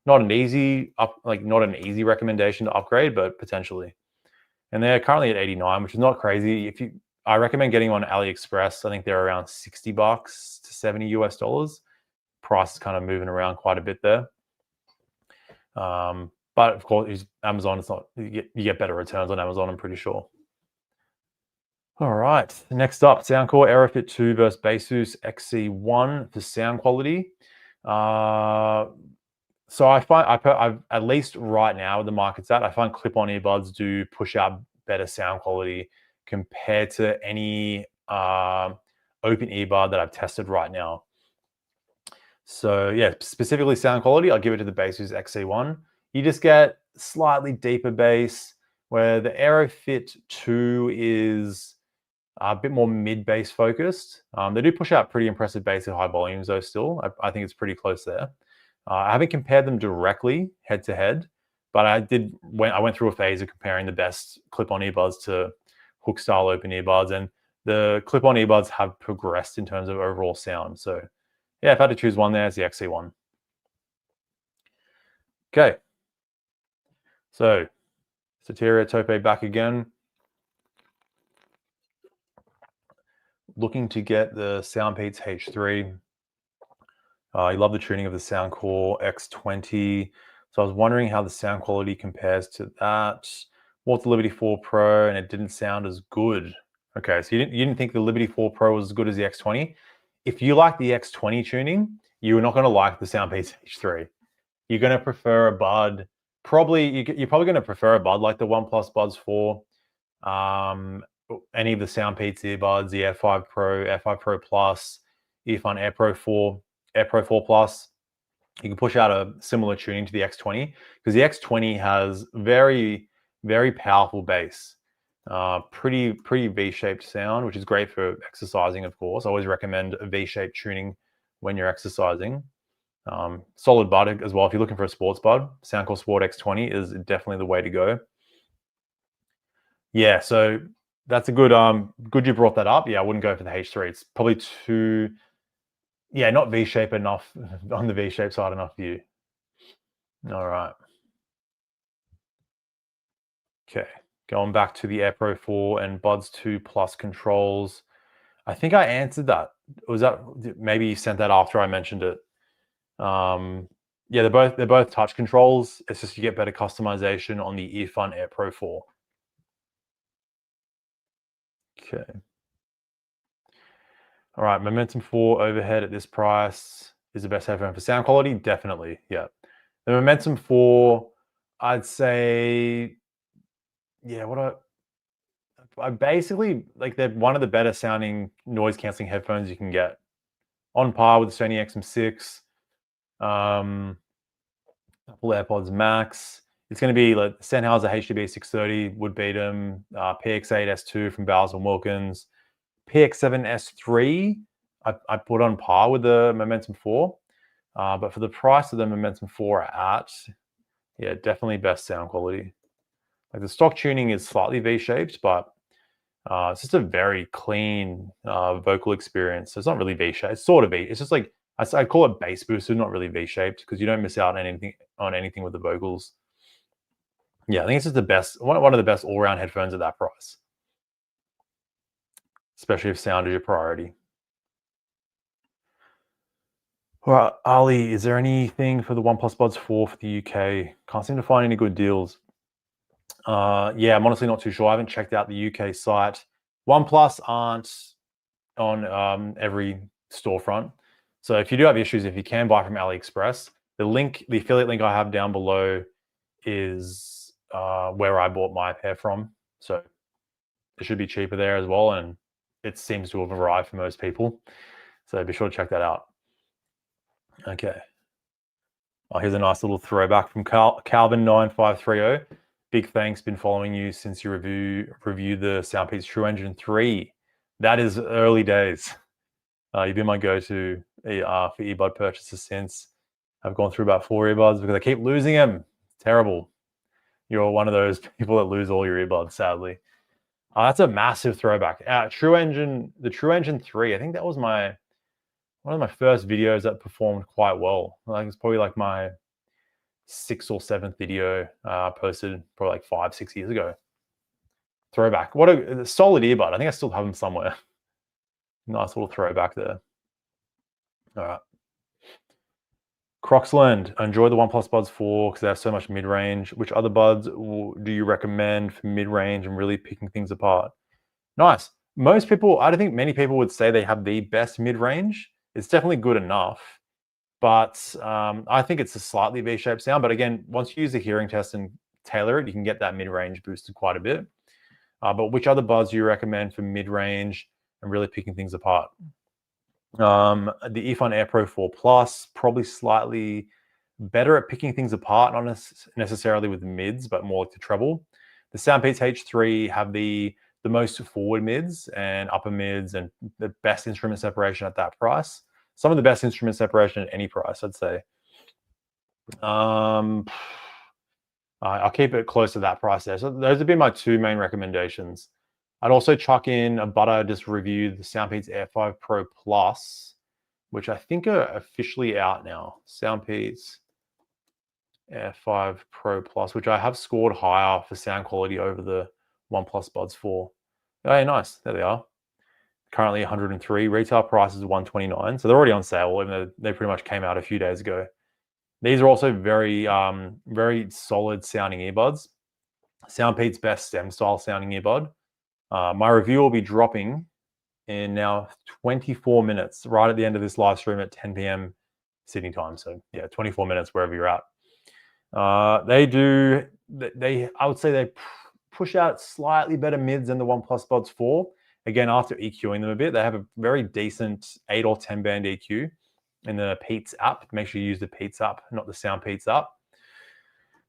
Not an easy recommendation to upgrade, but potentially. And they're currently at 89, which is not crazy. I recommend getting on AliExpress. I think they're around $60 to $70 US. Price is kind of moving around quite a bit there. But of course, Amazon, it's not, you get better returns on Amazon, I'm pretty sure. All right, next up, Soundcore Aerofit 2 versus Baseus XC1 for sound quality. So I find, I've at least right now the market's at, I find clip-on earbuds do push out better sound quality compared to any open earbud that I've tested right now. So yeah, specifically sound quality, I'll give it to the Baseus XC1. You just get slightly deeper bass, where the Aerofit 2 is a bit more mid-bass focused. They do push out pretty impressive bass at high volumes though still. I think it's pretty close there. I haven't compared them directly head to head, but I went through a phase of comparing the best clip-on earbuds to hook style open earbuds, and the clip-on earbuds have progressed in terms of overall sound. So yeah, if I had to choose one there, it's the XC1. Okay. So Soteria Tope back again. Looking to get the Soundpeats H3. You love the tuning of the Soundcore X20. So I was wondering how the sound quality compares to that. Bought the Liberty 4 Pro and it didn't sound as good. Okay, so you didn't think the Liberty 4 Pro was as good as the X20. If you like the X20 tuning, you're not going to like the Soundpeats H3. You're going to prefer a bud. You're probably going to prefer a bud like the OnePlus Buds 4. Any of the Soundpeats earbuds, the Air 5 Pro, Air 5 Pro Plus, Earphone Air Pro 4, Air Pro 4 Plus. You can push out a similar tuning to the X20 because the X20 has very, very powerful bass. Pretty V-shaped sound, which is great for exercising, of course. I always recommend a V-shaped tuning when you're exercising. Solid bud as well. If you're looking for a sports bud, Soundcore Sport X20 is definitely the way to go. Yeah, so that's a good you brought that up. Yeah, I wouldn't go for the H3. It's probably too, not V-shape enough on the V-shape side enough for you. All right. Okay, going back to the Air Pro 4 and Buds 2 Plus controls. I think I answered that. Was that, maybe you sent that after I mentioned it? Yeah, they're both touch controls. It's just you get better customization on the Earphone Air Pro 4. Okay. All right, Momentum 4 overhead at this price is the best headphone for sound quality? Definitely, yeah. The Momentum 4, I'd say, yeah, I basically, like, they're one of the better sounding noise cancelling headphones you can get. On par with the Sony XM6, Apple AirPods Max. It's going to be like Sennheiser HDB 630 would beat them. PX8 S2 from Bowers & Wilkins. PX7 S3, I put on par with the Momentum 4. But for the price of the Momentum 4 at, yeah, definitely best sound quality. Like the stock tuning is slightly V-shaped, but it's just a very clean vocal experience. So it's not really V-shaped. It's sort of V. It's just like, I call it bass boosted, not really V-shaped, because you don't miss out on anything with the vocals. Yeah, I think it's just the best, one of the best all-round headphones at that price, especially if sound is your priority. All right, Ali, is there anything for the OnePlus Buds 4 for the UK? Can't seem to find any good deals. Yeah, I'm honestly not too sure. I haven't checked out the UK site. OnePlus aren't on every storefront. So if you do have issues, if you can buy from AliExpress, the affiliate link I have down below is where I bought my pair from. So it should be cheaper there as well. And it seems to have arrived for most people. So be sure to check that out. Okay. Oh, here's a nice little throwback from Calvin9530. Big thanks, been following you since you reviewed the Soundpeats True Engine 3. That is early days. You've been my go-to for earbud purchases since. I've gone through about 4 earbuds because I keep losing them. It's terrible. You're one of those people that lose all your earbuds, sadly. That's a massive throwback. The True Engine 3, I think that was one of my first videos that performed quite well. Like it's probably like my 6th or 7th video posted probably like 5-6 years ago. Throwback. What a solid earbud. I think I still have them somewhere. Nice little throwback there. All right. Crocsland, enjoy the OnePlus Buds 4 because they have so much mid-range. Which other buds do you recommend for mid-range and really picking things apart? Nice. Most people, I don't think many people would say they have the best mid-range. It's definitely good enough, but I think it's a slightly V-shaped sound. But again, once you use a hearing test and tailor it, you can get that mid-range boosted quite a bit. But which other buds do you recommend for mid-range and really picking things apart? The Earphone Air Pro 4 Plus, probably slightly better at picking things apart, not necessarily with the mids, but more like the treble. The Soundpeats H3 have the most forward mids and upper mids and the best instrument separation at that price. Some of the best instrument separation at any price, I'd say. I'll keep it close to that price there. So those have been my 2 main recommendations. I'd also chuck in a bud I just reviewed, the Soundpeats Air 5 Pro Plus, which I think are officially out now. Soundpeats Air 5 Pro Plus, which I have scored higher for sound quality over the OnePlus Buds 4. Oh, yeah, nice. There they are. Currently 103. Retail price is 129. So they're already on sale, even though they pretty much came out a few days ago. These are also very, very solid sounding earbuds. Soundpeats' best stem style sounding earbud. My review will be dropping in now 24 minutes, right at the end of this live stream at 10 p.m. Sydney time. So yeah, 24 minutes wherever you're at. I would say they push out slightly better mids than the OnePlus Buds 4. Again, after EQing them a bit, they have a very decent 8 or 10 band EQ in the Peats app. Make sure you use the Peats app, not the Soundpeats app.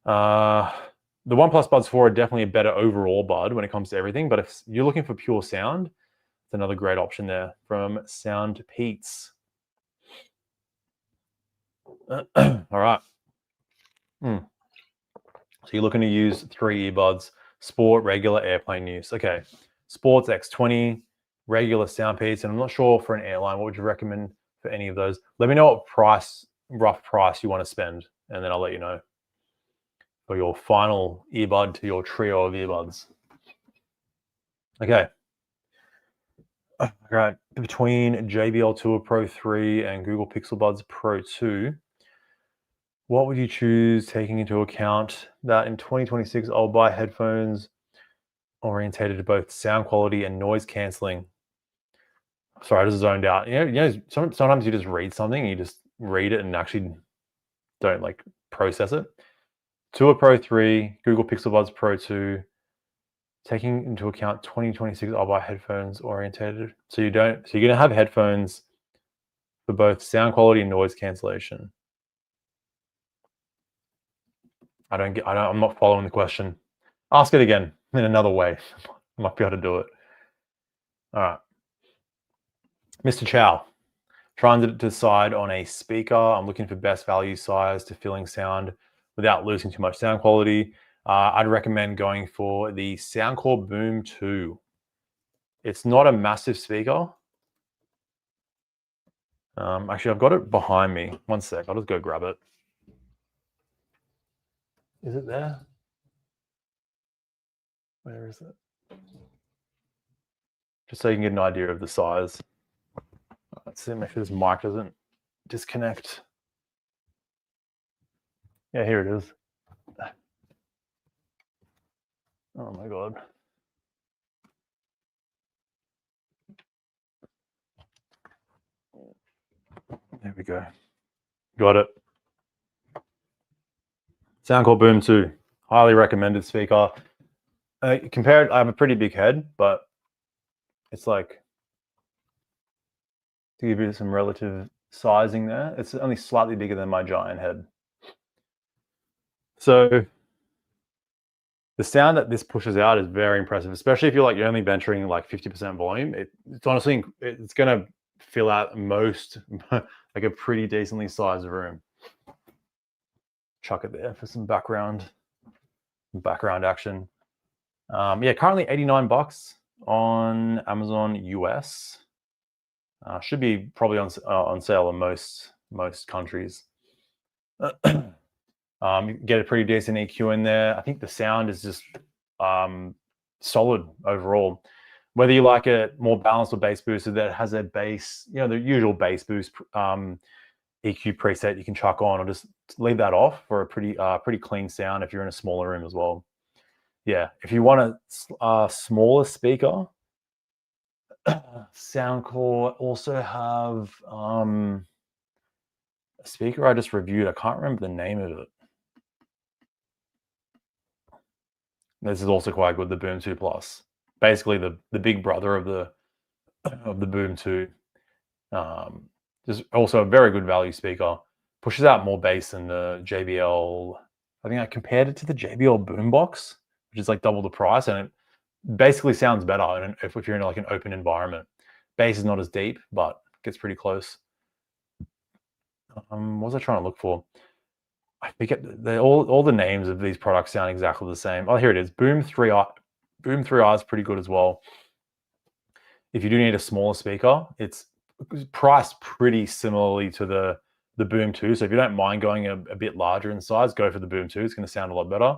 The OnePlus Buds 4 are definitely a better overall bud when it comes to everything. But if you're looking for pure sound, it's another great option there from Soundpeats. All right. So you're looking to use 3 earbuds, sport, regular, airplane use. Okay. Sports X20, regular Soundpeats. And I'm not sure for an airline, what would you recommend for any of those? Let me know what rough price you want to spend, and then I'll let you know for your final earbud to your trio of earbuds. Okay. All right. Between JBL Tour Pro 3 and Google Pixel Buds Pro 2, what would you choose, taking into account that in 2026 I'll buy headphones orientated to both sound quality and noise canceling? Sorry, I just zoned out. Sometimes you just read something, you just read it and actually don't like process it. Tour Pro 3, Google Pixel Buds Pro 2, taking into account 2026 I'll buy headphones orientated. So you're gonna have headphones for both sound quality and noise cancellation. I'm not following the question. Ask it again in another way. I might be able to do it. All right. Mr. Chow, trying to decide on a speaker. I'm looking for best value size to filling sound without losing too much sound quality. I'd recommend going for the Soundcore Boom 2. It's not a massive speaker. Actually, I've got it behind me. One sec, I'll just go grab it. Is it there? Where is it? Just so you can get an idea of the size. Let's see, make sure this mic doesn't disconnect. Yeah, here it is. Oh my God. There we go. Got it. Soundcore Boom 2. Highly recommended speaker. Compared, I have a pretty big head, but it's like, to give you some relative sizing there, it's only slightly bigger than my giant head. So the sound that this pushes out is very impressive, especially if you're only venturing like 50% volume. It's honestly, it's going to fill out most, like a pretty decently sized room. Chuck it there for some background action. Yeah, currently $89 on Amazon US. Should be probably on sale in most countries. You get a pretty decent EQ in there. I think the sound is just solid overall. Whether you like it more balanced or bass boosted, that has a bass, the usual bass boost EQ preset you can chuck on, or just leave that off for a pretty clean sound if you're in a smaller room as well. Yeah, if you want a smaller speaker, Soundcore also have a speaker I just reviewed. I can't remember the name of it. This is also quite good. The Boom 2 Plus, basically the big brother of the Boom 2. Just also a very good value speaker. Pushes out more bass than the JBL. I think I compared it to the JBL Boombox, which is like double the price, and it basically sounds better if you're in like an open environment. Bass is not as deep, but gets pretty close. What was I trying to look for? I forget. All the names of these products sound exactly the same. Oh, here it is. Boom 3i. Boom 3i is pretty good as well. If you do need a smaller speaker, it's priced pretty similarly to the Boom 2. So if you don't mind going a bit larger in size, go for the Boom 2. It's going to sound a lot better.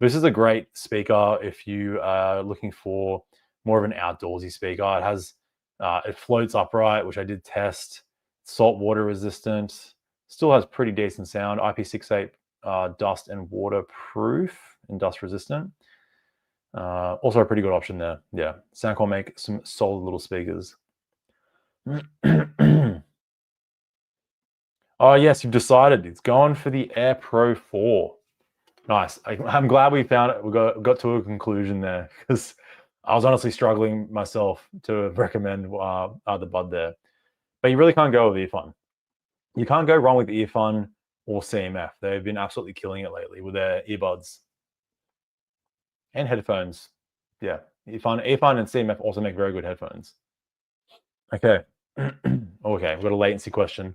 This is a great speaker if you are looking for more of an outdoorsy speaker. It has it floats upright, which I did test. Salt water resistant. Still has pretty decent sound. IP68 dust and waterproof and dust resistant. Also a pretty good option there. Yeah, Soundcore make some solid little speakers. Oh yes, you've decided. It's going for the Air Pro 4. Nice. I'm glad we found it. We got to a conclusion there, because I was honestly struggling myself to recommend the Bud there. But you really can't go with Earphone. You can't go wrong with Earphone or CMF. They've been absolutely killing it lately with their earbuds and headphones. Yeah, Earphone and CMF also make very good headphones. Okay. Okay, we've got a latency question.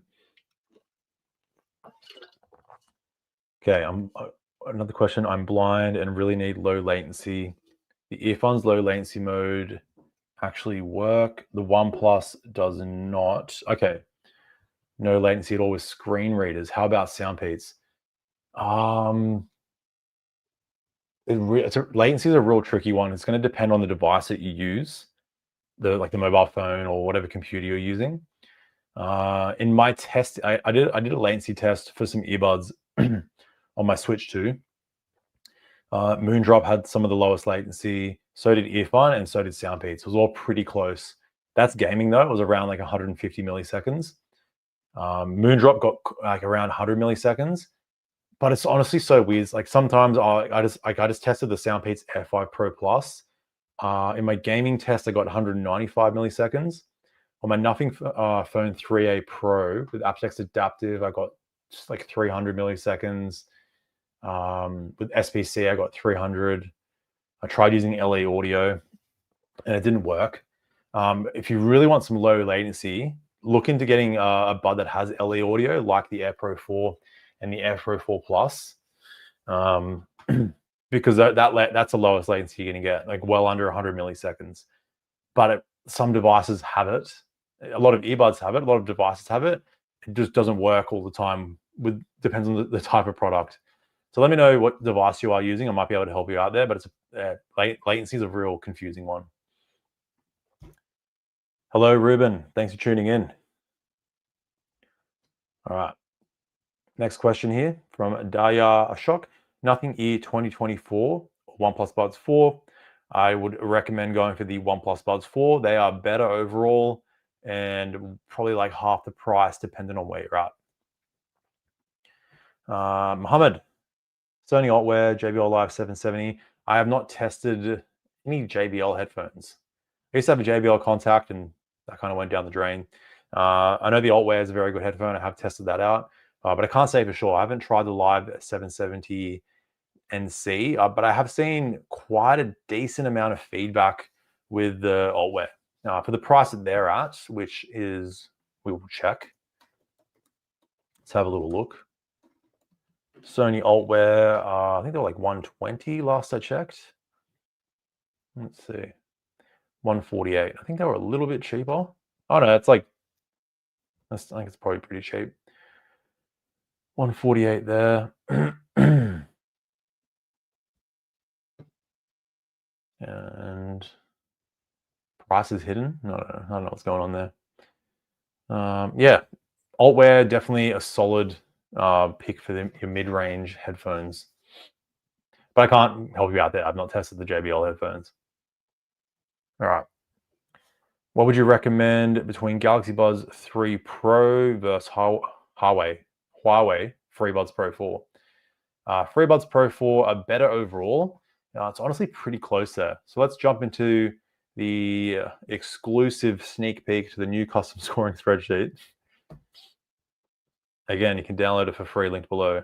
Okay, another question. I'm blind and really need low latency. The earphones low latency mode actually work. The OnePlus does not. Okay, no latency at all with screen readers. How about Soundpeats? Latency is a real tricky one. It's going to depend on the device that you use, like the mobile phone or whatever computer you're using. In my test, I did a latency test for some earbuds on my Switch 2. Moondrop had some of the lowest latency. So did Earphone, and so did Soundpeats. It was all pretty close. That's gaming though. It was around like 150 milliseconds. Moondrop got like around 100 milliseconds. But it's honestly so weird. Like sometimes I just tested the Soundpeats Air5 Pro Plus. In my gaming test, I got 195 milliseconds. On my Nothing Phone 3A Pro with aptX Adaptive, I got just like 300 milliseconds. With SPC, I got 300. I tried using LE audio, and it didn't work. If you really want some low latency, look into getting a Bud that has LE audio, like the Air Pro 4 and the Air Pro 4 Plus, because that's the lowest latency you're going to get, like well under 100 milliseconds. But some devices have it. A lot of earbuds have it. A lot of devices have it. It just doesn't work all the time. Depends on the type of product. So let me know what device you are using. I might be able to help you out there. But latency is a real confusing one. Hello, Ruben. Thanks for tuning in. All right. Next question here from Daya Ashok. Nothing Ear 2024, OnePlus Buds 4. I would recommend going for the OnePlus Buds 4. They are better overall and probably like half the price, depending on where you're at. Mohammed, Sony Otware, JBL Live 770. I have not tested any JBL headphones. I used to have a JBL Contact and that kind of went down the drain. I know the Otware is a very good headphone. I have tested that out, but I can't say for sure. I haven't tried the Live 770 NC, but I have seen quite a decent amount of feedback with the Otware. For the price that they're at, which is, we will check. Let's have a little look. Sony Altwear, I think they were like 120 last I checked. Let's see, 148. I think they were a little bit cheaper. Oh no, it's like, I think it's probably pretty cheap. 148 there. And price is hidden. No, I don't know what's going on there. Yeah, Altwear, definitely a solid pick for your mid-range headphones. But I can't help you out there. I've not tested the JBL headphones. All right. What would you recommend between Galaxy Buds 3 Pro versus Huawei FreeBuds Pro 4? FreeBuds Pro 4 are better overall. It's honestly pretty close there. So let's jump into the exclusive sneak peek to the new custom scoring spreadsheet. Again, you can download it for free, linked below.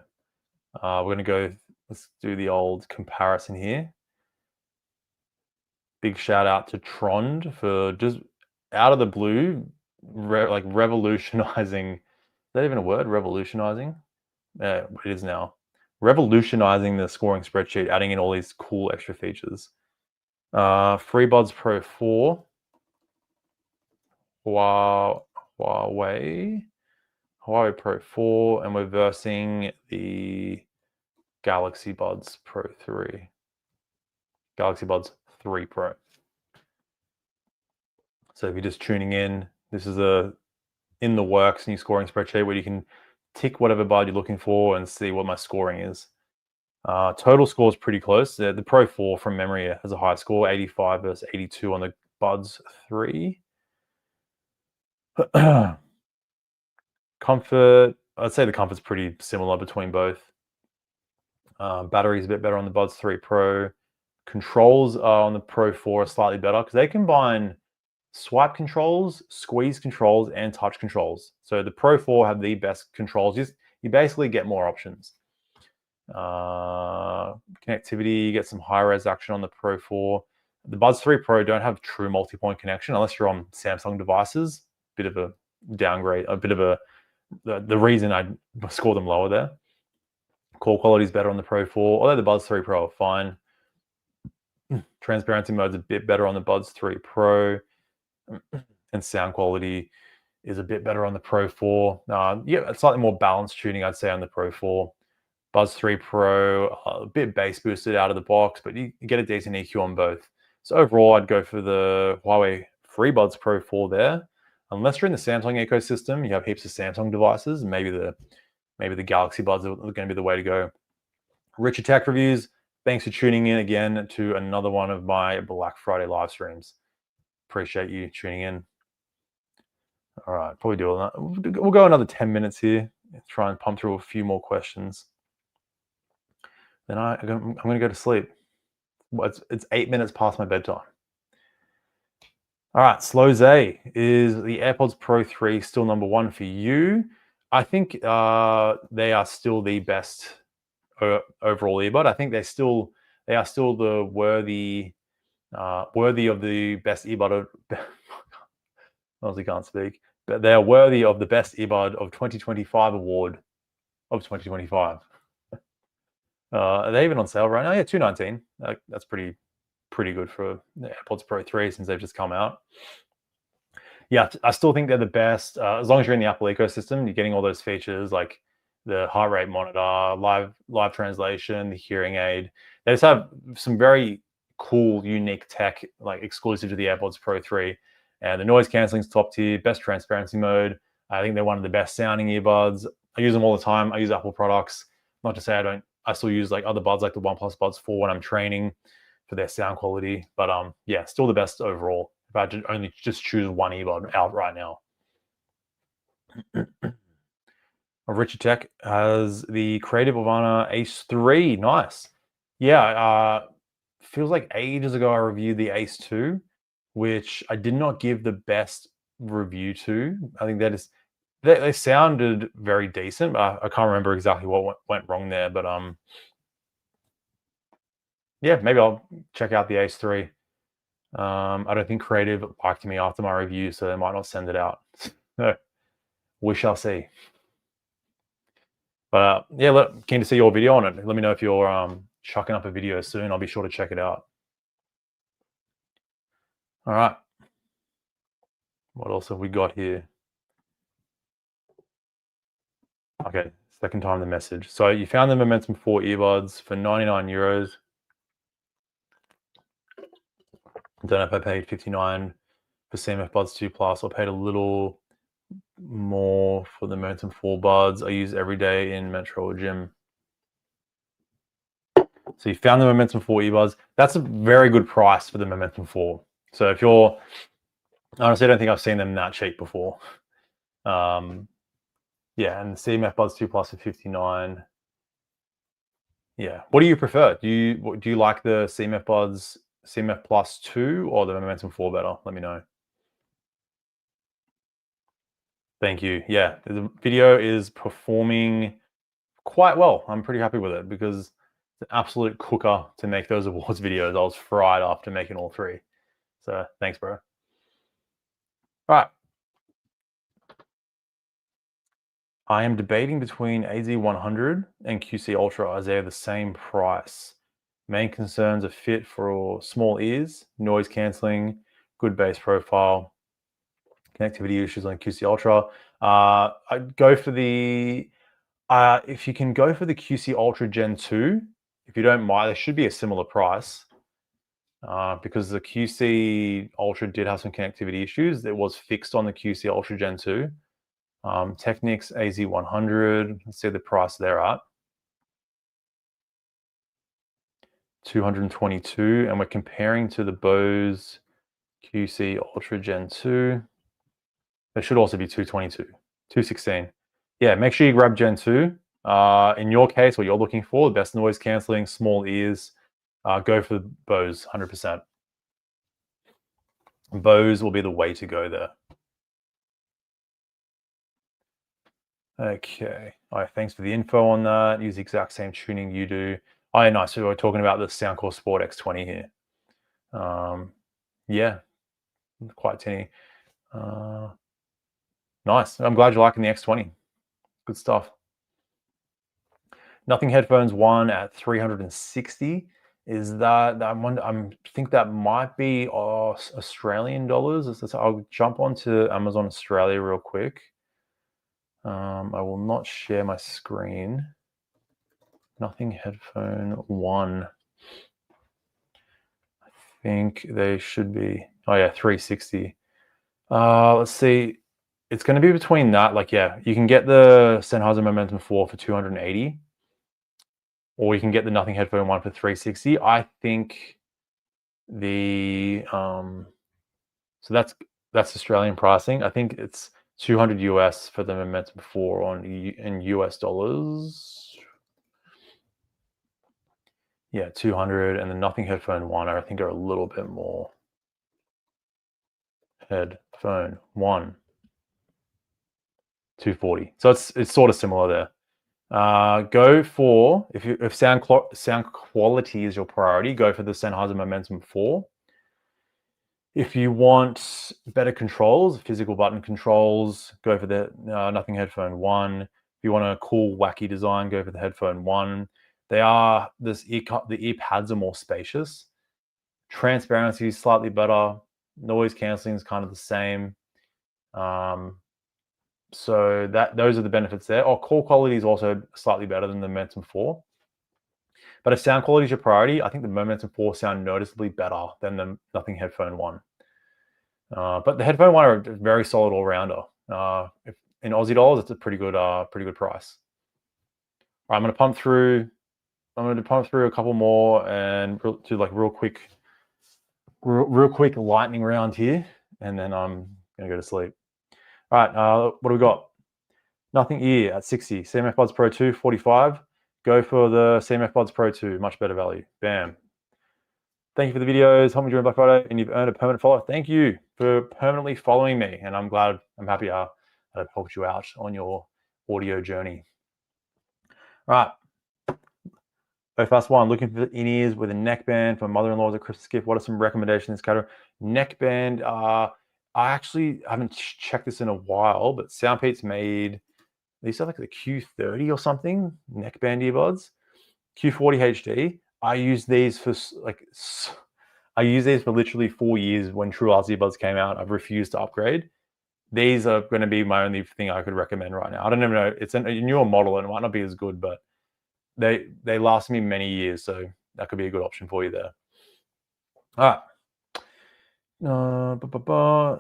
We're going to go, let's do the old comparison here. Big shout out to Trond for just out of the blue, like revolutionizing. Is that even a word? Revolutionizing? It is now. Revolutionizing the scoring spreadsheet, adding in all these cool extra features. FreeBuds Pro 4. Huawei Pro 4, and we're versing the Galaxy Buds Pro 3. Galaxy Buds 3 Pro. So if you're just tuning in, this is a in the works new scoring spreadsheet where you can tick whatever bud you're looking for and see what my scoring is. Total score is pretty close. The Pro 4 from memory has a high score, 85 versus 82 on the Buds 3. Comfort, I'd say the comfort's pretty similar between both. Battery's a bit better on the Buds 3 Pro. Controls on the Pro 4 are slightly better because they combine swipe controls, squeeze controls, and touch controls. So the Pro 4 have the best controls. You basically get more options. Connectivity, you get some high-res action on the Pro 4. The Buds 3 Pro don't have true multi-point connection unless you're on Samsung devices. Bit of a downgrade, a bit of the reason I score them lower there. Call quality is better on the Pro 4, although the Buds 3 Pro are fine. Transparency mode's a bit better on the Buds 3 Pro. And sound quality is a bit better on the Pro 4. Yeah, slightly more balanced tuning, I'd say, on the Pro 4. Buds 3 Pro, a bit bass boosted out of the box, but you get a decent EQ on both. So overall, I'd go for the Huawei FreeBuds Pro 4 there. Unless you're in the Samsung ecosystem, you have heaps of Samsung devices, and maybe the Galaxy Buds are going to be the way to go. Richard Tech Reviews, thanks for tuning in again to another one of my Black Friday live streams. Appreciate you tuning in. All right, probably do that. We'll go another 10 minutes here. Try and pump through a few more questions. Then I'm going to go to sleep. It's 8 minutes past my bedtime. All right, Slow Zay, is the AirPods Pro 3 still number one for you? I think they are still the best overall earbud. I think they are still the worthy of the best earbud. Honestly, can't speak. But they are worthy of the best earbud of 2025 award of 2025. Are they even on sale right now? Yeah, $219. That's pretty good for the AirPods Pro 3 since they've just come out. Yeah, I still think they're the best. As long as you're in the Apple ecosystem, you're getting all those features like the heart rate monitor, live translation, the hearing aid. They just have some very cool, unique tech, like exclusive to the AirPods Pro 3. And the noise cancelling is top tier, best transparency mode. I think they're one of the best sounding earbuds. I use them all the time. I use Apple products. Not to say I don't. I still use like other buds like the OnePlus Buds 4 when I'm training for their sound quality. But yeah, still the best overall. If I had to only just choose one earbud out right now. Richard Tech has the Creative Ivana Ace 3. Nice. Yeah, feels like ages ago I reviewed the Ace 2, which I did not give the best review to. I think that is they sounded very decent, but I can't remember exactly what went wrong there. But yeah, maybe I'll check out the Ace 3. I don't think Creative liked me after my review, so they might not send it out. No, we shall see. But yeah, keen to see your video on it. Let me know if you're chucking up a video soon. I'll be sure to check it out. All right. What else have we got here? Okay, second time the message. So you found the Momentum 4 earbuds for 99 euros. I don't know if I paid 59 for CMF Buds 2 Plus. I paid a little more for the Momentum 4 buds I use every day in Metro or gym. So you found the Momentum 4 earbuds. That's a very good price for the Momentum 4. So if you're, honestly, I don't think I've seen them that cheap before. Yeah, and the CMF Buds 2 Plus for 59. Yeah. What do you prefer? Do you like the CMF Buds CMF Plus 2 or the Momentum 4 better? Let me know. Thank you. Yeah, the video is performing quite well. I'm pretty happy with it because it's an absolute cooker to make those awards videos. I was fried after making all three. So thanks, bro. All right. I am debating between AZ100 and QC Ultra as they are the same price. Main concerns are fit for small ears, noise cancelling, good bass profile, connectivity issues on QC Ultra. I'd go for the if you can go for the QC Ultra Gen 2, if you don't mind, there should be a similar price because the QC Ultra did have some connectivity issues. It was fixed on the QC Ultra Gen 2. Technics AZ100, let's see the price they're at. 222, and we're comparing to the Bose QC Ultra Gen 2. They should also be 222, 216. Yeah, make sure you grab Gen 2. In your case, what you're looking for, the best noise cancelling, small ears, go for Bose 100%. Bose will be the way to go there. Okay. All right, thanks for the info on that. Use the exact same tuning you do. Oh, yeah, nice. So we're talking about the Soundcore Sport X20 here. Yeah, quite tinny. Nice. I'm glad you're liking the X20. Good stuff. Nothing Headphones 1 at 360. Is that I think that might be Australian dollars. I'll jump onto Amazon Australia real quick. I will not share my screen. Nothing Headphone 1. I think they should be. Oh yeah, 360. Let's see. It's going to be between that. Like, yeah, you can get the Sennheiser Momentum 4 for 280, or you can get the Nothing Headphone 1 for 360. I think the so that's Australian pricing. I think it's 200 US for the Momentum 4 in US dollars. Yeah, 200, and the Nothing Headphone 1 I think are a little bit more. Headphone 1, 240. So it's sort of similar there. Go for, if sound quality is your priority, go for the Sennheiser Momentum 4. If you want better controls, physical button controls, go for the Nothing Headphone 1. If you want a cool, wacky design, go for the Headphone 1. The ear pads are more spacious. Transparency is slightly better. Noise cancelling is kind of the same. So those are the benefits there. Call quality is also slightly better than the Momentum 4. But if sound quality is your priority, I think the Momentum 4 sound noticeably better than the Nothing Headphone 1. But the Headphone 1 are a very solid all-rounder. In Aussie dollars, it's a pretty good price. All right, I'm going to pump through a couple more and do like real quick lightning round here, and then I'm going to go to sleep. All right, what do we got? Nothing ear at 60. CMF Buds Pro 2, 45. Go for the CMF Buds Pro 2. Much better value. Bam. Thank you for the videos. Help me during Black Friday, and you've earned a permanent follow. Thank you for permanently following me, and I'm happy that I've helped you out on your audio journey. All right. Very fast one. Looking for in-ears with a neckband for my mother-in-law as a Christmas gift. What are some recommendations in this category? Neckband. I actually haven't checked this in a while, but Soundpete's made these are like the Q30 or something neckband earbuds. Q40 HD. I use these for literally 4 years when True Arts earbuds came out. I've refused to upgrade. These are going to be my only thing I could recommend right now. I don't even know. It's a newer model and it might not be as good, but they last me many years, so that could be a good option for you there. All right.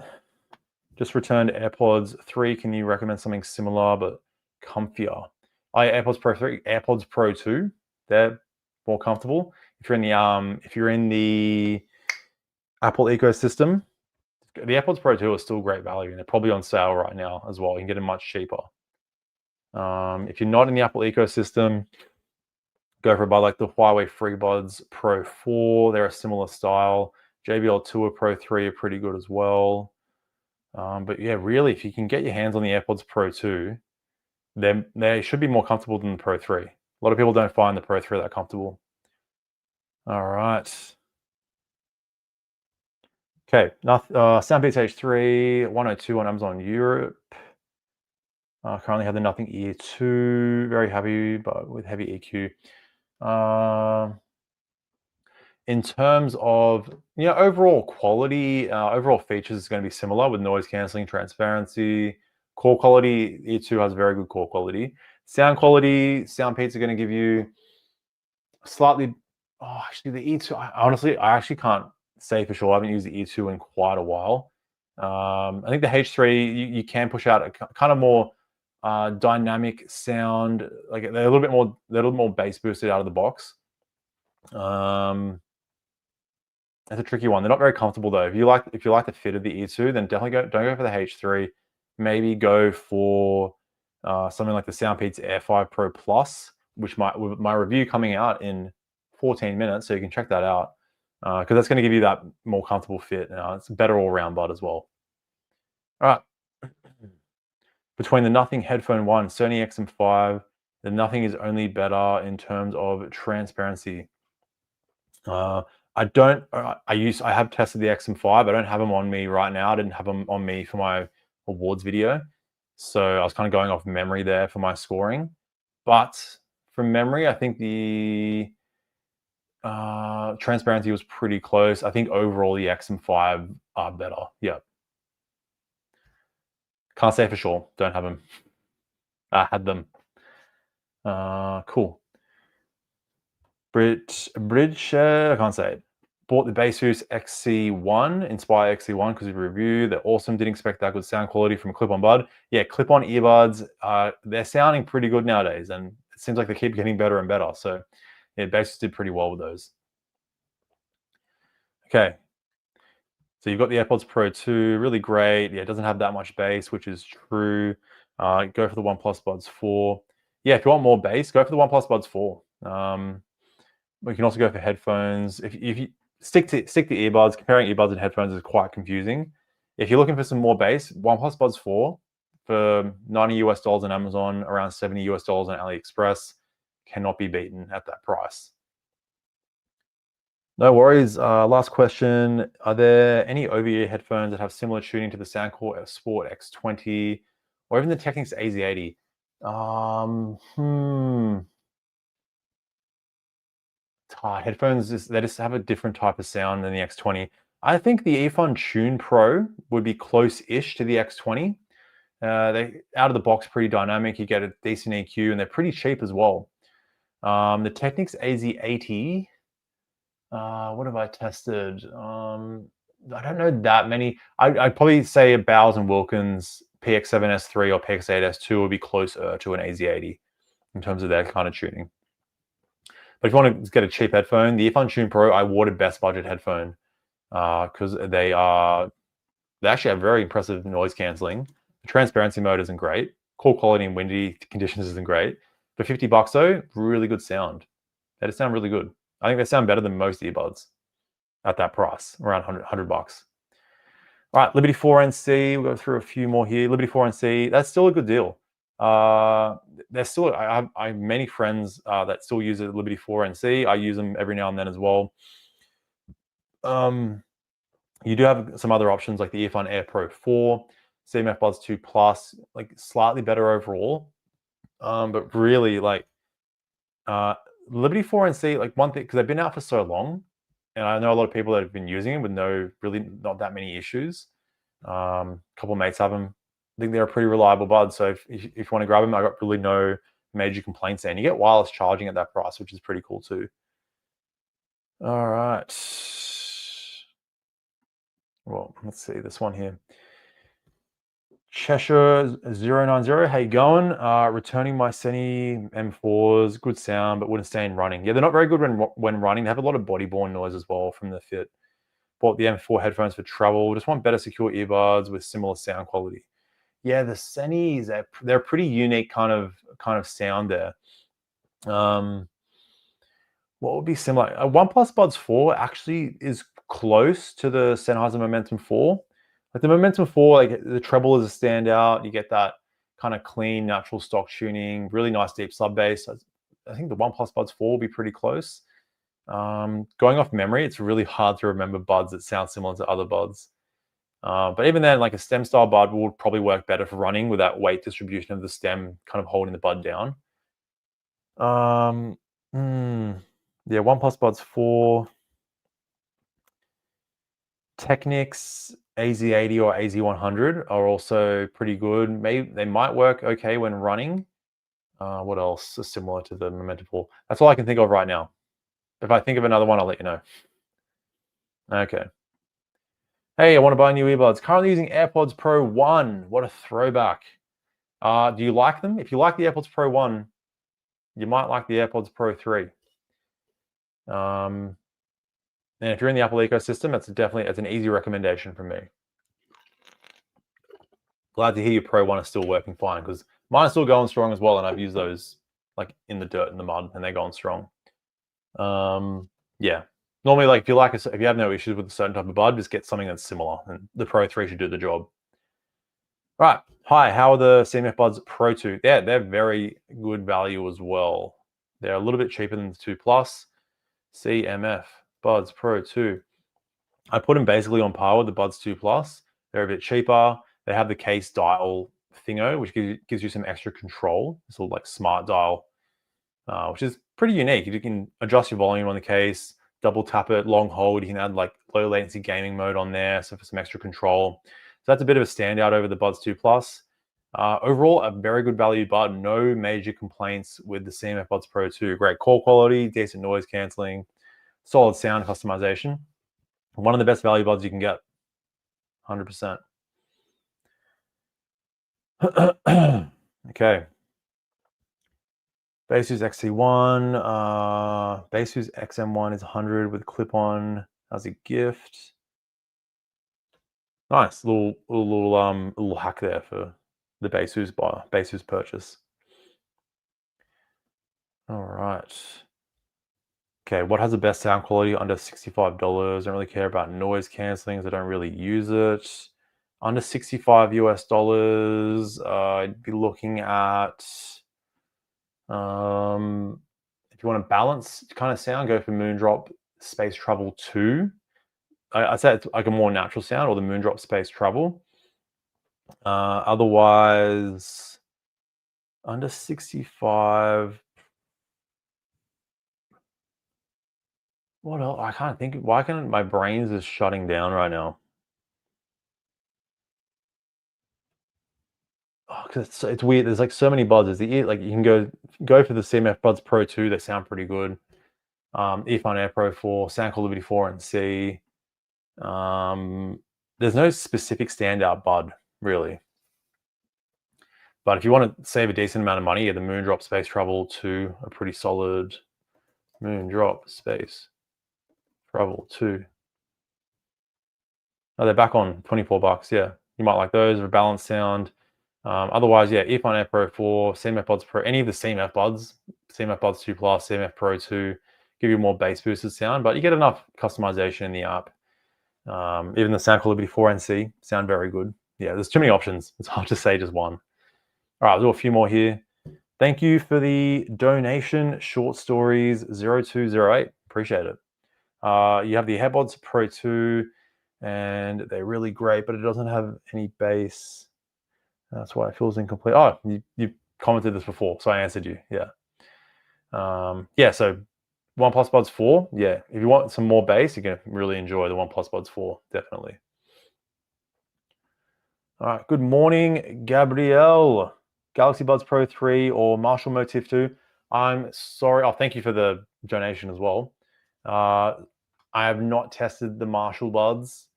Just returned AirPods 3. Can you recommend something similar but comfier? AirPods Pro 3, AirPods Pro 2. They're more comfortable. If you're in the Apple ecosystem, the AirPods Pro 2 are still great value, and they're probably on sale right now as well. You can get them much cheaper. If you're not in the Apple ecosystem, go for a buy like the Huawei FreeBuds Pro 4. They're a similar style. JBL Tour Pro 3 are pretty good as well. But yeah, really, if you can get your hands on the AirPods Pro 2, they should be more comfortable than the Pro 3. A lot of people don't find the Pro 3 that comfortable. All right. Okay, Soundbeats H3, 102 on Amazon Europe. Currently have the Nothing Ear 2. Very happy, but with heavy EQ. In terms of overall quality, overall features is going to be similar with noise cancelling, transparency, core quality. Ear 2 has very good core quality. Sound quality, Soundpeats are going to give you slightly. Actually, the Ear 2. I actually can't say for sure. I haven't used the Ear 2 in quite a while. I think the H3 you can push out a kind of more dynamic sound. Like they're a little more bass boosted out of the box. That's a tricky one. They're not very comfortable though. If you like the fit of the Ear 2, then definitely don't go for the H3. Maybe go for something like the Soundpeats Air 5 Pro Plus, with my review coming out in 14 minutes, so you can check that out because that's going to give you that more comfortable fit. It's a better all-round bud as well. All right. Between the Nothing Headphone 1, Sony XM5, the Nothing is only better in terms of transparency. I have tested the XM5. I don't have them on me right now. I didn't have them on me for my awards video. So I was kind of going off memory there for my scoring. But from memory, I think the transparency was pretty close. I think overall the XM5 are better. Yeah. Can't say for sure. Don't have them. I had them. Cool. Bridge, I can't say it. Bought the Baseus XC1, Inspire XC1 because of review. They're awesome. Didn't expect that good sound quality from a clip-on bud. Yeah, clip-on earbuds, they're sounding pretty good nowadays, and it seems like they keep getting better and better. So yeah, Baseus did pretty well with those. Okay. So you've got the AirPods Pro 2, really great. Yeah, it doesn't have that much bass, which is true. Go for the OnePlus Buds 4. Yeah, if you want more bass, go for the OnePlus Buds 4. We can also go for headphones. If you stick to earbuds, comparing earbuds and headphones is quite confusing. If you're looking for some more bass, OnePlus Buds 4 for $90 on Amazon, around $70 on AliExpress, cannot be beaten at that price. No worries. Last question. Are there any over-ear headphones that have similar tuning to the Soundcore Sport X20 or even the Technics AZ80? Headphones, they just have a different type of sound than the X20. I think the Earphone Tune Pro would be close-ish to the X20. They out of the box pretty dynamic. You get a decent EQ and they're pretty cheap as well. The Technics AZ80, what have I tested? I don't know that many. I'd probably say a Bowers & Wilkins PX7S3 or PX8S2 would be closer to an AZ80 in terms of their kind of tuning. But if you want to get a cheap headphone, the Earphone Tune Pro, I awarded best budget headphone because they actually have very impressive noise cancelling. The transparency mode isn't great. call quality in windy conditions isn't great. For $50 though, really good sound. They just sound really good. I think they sound better than most earbuds at that price, around $100. All right, Liberty 4NC. We'll go through a few more here. Liberty 4NC, that's still a good deal. There's still, I have many friends that still use a Liberty 4NC. I use them every now and then as well. You do have some other options like the Earphone Air Pro 4, CMF Buds 2 Plus, like slightly better overall. But really, like Liberty 4NC, like one thing, because they've been out for so long, and I know a lot of people that have been using them with not that many issues. A couple of mates have them. I think they're a pretty reliable bud. So if you want to grab them, I got really no major complaints there. And you get wireless charging at that price, which is pretty cool too. All right. Well, let's see this one here. Cheshire 090, how you going? Returning my Sony M4s, good sound, but wouldn't stay in running. Yeah, they're not very good when running. They have a lot of body-borne noise as well from the fit. Bought the M4 headphones for travel. Just want better secure earbuds with similar sound quality. Yeah, the Sonys, they're a pretty unique kind of sound there. What would be similar? A OnePlus Buds 4 actually is close to the Sennheiser Momentum 4. Like the Momentum 4, like the treble is a standout. You get that kind of clean, natural stock tuning, really nice deep sub bass. I think the OnePlus Buds 4 will be pretty close. Going off memory, it's really hard to remember buds that sound similar to other buds. But even then, like a stem style bud would probably work better for running with that weight distribution of the stem kind of holding the bud down. Yeah, OnePlus Buds 4. Technics AZ80 or AZ100 are also pretty good. Maybe they might work okay when running. What else is similar to the Momentum 4? That's all I can think of right now. If I think of another one, I'll let you know. Okay. Hey, I want to buy new earbuds. Currently using AirPods Pro 1. What a throwback. Do you like them? If you like the AirPods Pro 1, you might like the AirPods Pro 3. And if you're in the Apple ecosystem, it's an easy recommendation from me. Glad to hear your Pro 1 is still working fine, because mine is still going strong as well, and I've used those like in the dirt and the mud, and they're going strong. Yeah. Normally, like if you have no issues with a certain type of bud, just get something that's similar, and the Pro 3 should do the job. All right. Hi, how are the CMF Buds Pro 2? Yeah, they're very good value as well. They're a little bit cheaper than the 2 Plus. CMF Buds Pro 2. I put them basically on par with the Buds 2 Plus. They're a bit cheaper. They have the case dial thingo, which gives you some extra control. It's all like smart dial, which is pretty unique. You can adjust your volume on the case, double tap it, long hold. You can add like low latency gaming mode on there, so for some extra control. So that's a bit of a standout over the Buds 2 Plus. Overall, a very good value bud. No major complaints with the CMF Buds Pro 2. Great call quality, decent noise canceling, solid sound customization. One of the best value buds you can get, 100%. Okay. Baseus XC1, Baseus XM1 is 100 with clip-on as a gift. Nice little hack there for the Baseus purchase. All right. Okay, what has the best sound quality under $65? Don't really care about noise canceling, so I don't really use it. Under $65 US, I'd be looking at if you want a balanced kind of sound, go for Moondrop Space Travel 2. I'd say it's like a more natural sound, or the Moondrop Space Travel. Otherwise, under 65. What else? I can't think. Why can't my brain's just shutting down right now? Oh, because it's weird. There's like so many buds. Like you can go for the CMF Buds Pro 2. They sound pretty good. Earphone Air Pro 4, Soundcore Liberty 4 and C. There's no specific standout bud really. But if you want to save a decent amount of money, the Moondrop Space Travel 2, a pretty solid Moondrop Space Travel 2. Oh, they're back on $24. Yeah, you might like those. A balanced sound. Otherwise, yeah, Earphone Air Pro 4, CMF Buds Pro, any of the CMF Buds, CMF Buds 2 Plus, CMF Pro 2, give you more bass boosted sound, but you get enough customization in the app. Even the Sound Quality 4NC sound very good. Yeah, there's too many options. It's hard to say just one. All right, I'll do a few more here. Thank you for the donation, Short Stories 0208. Appreciate it. You have the Headbuds Pro 2, and they're really great, but it doesn't have any bass. That's why it feels incomplete. Oh, you commented this before, so I answered you. Yeah. Yeah, so OnePlus Buds 4, yeah. If you want some more bass, you're going to really enjoy the OnePlus Buds 4, definitely. All right, good morning, Gabrielle. Galaxy Buds Pro 3 or Marshall Motif 2. I'm sorry. Oh, thank you for the donation as well. I have not tested the Marshall Buds,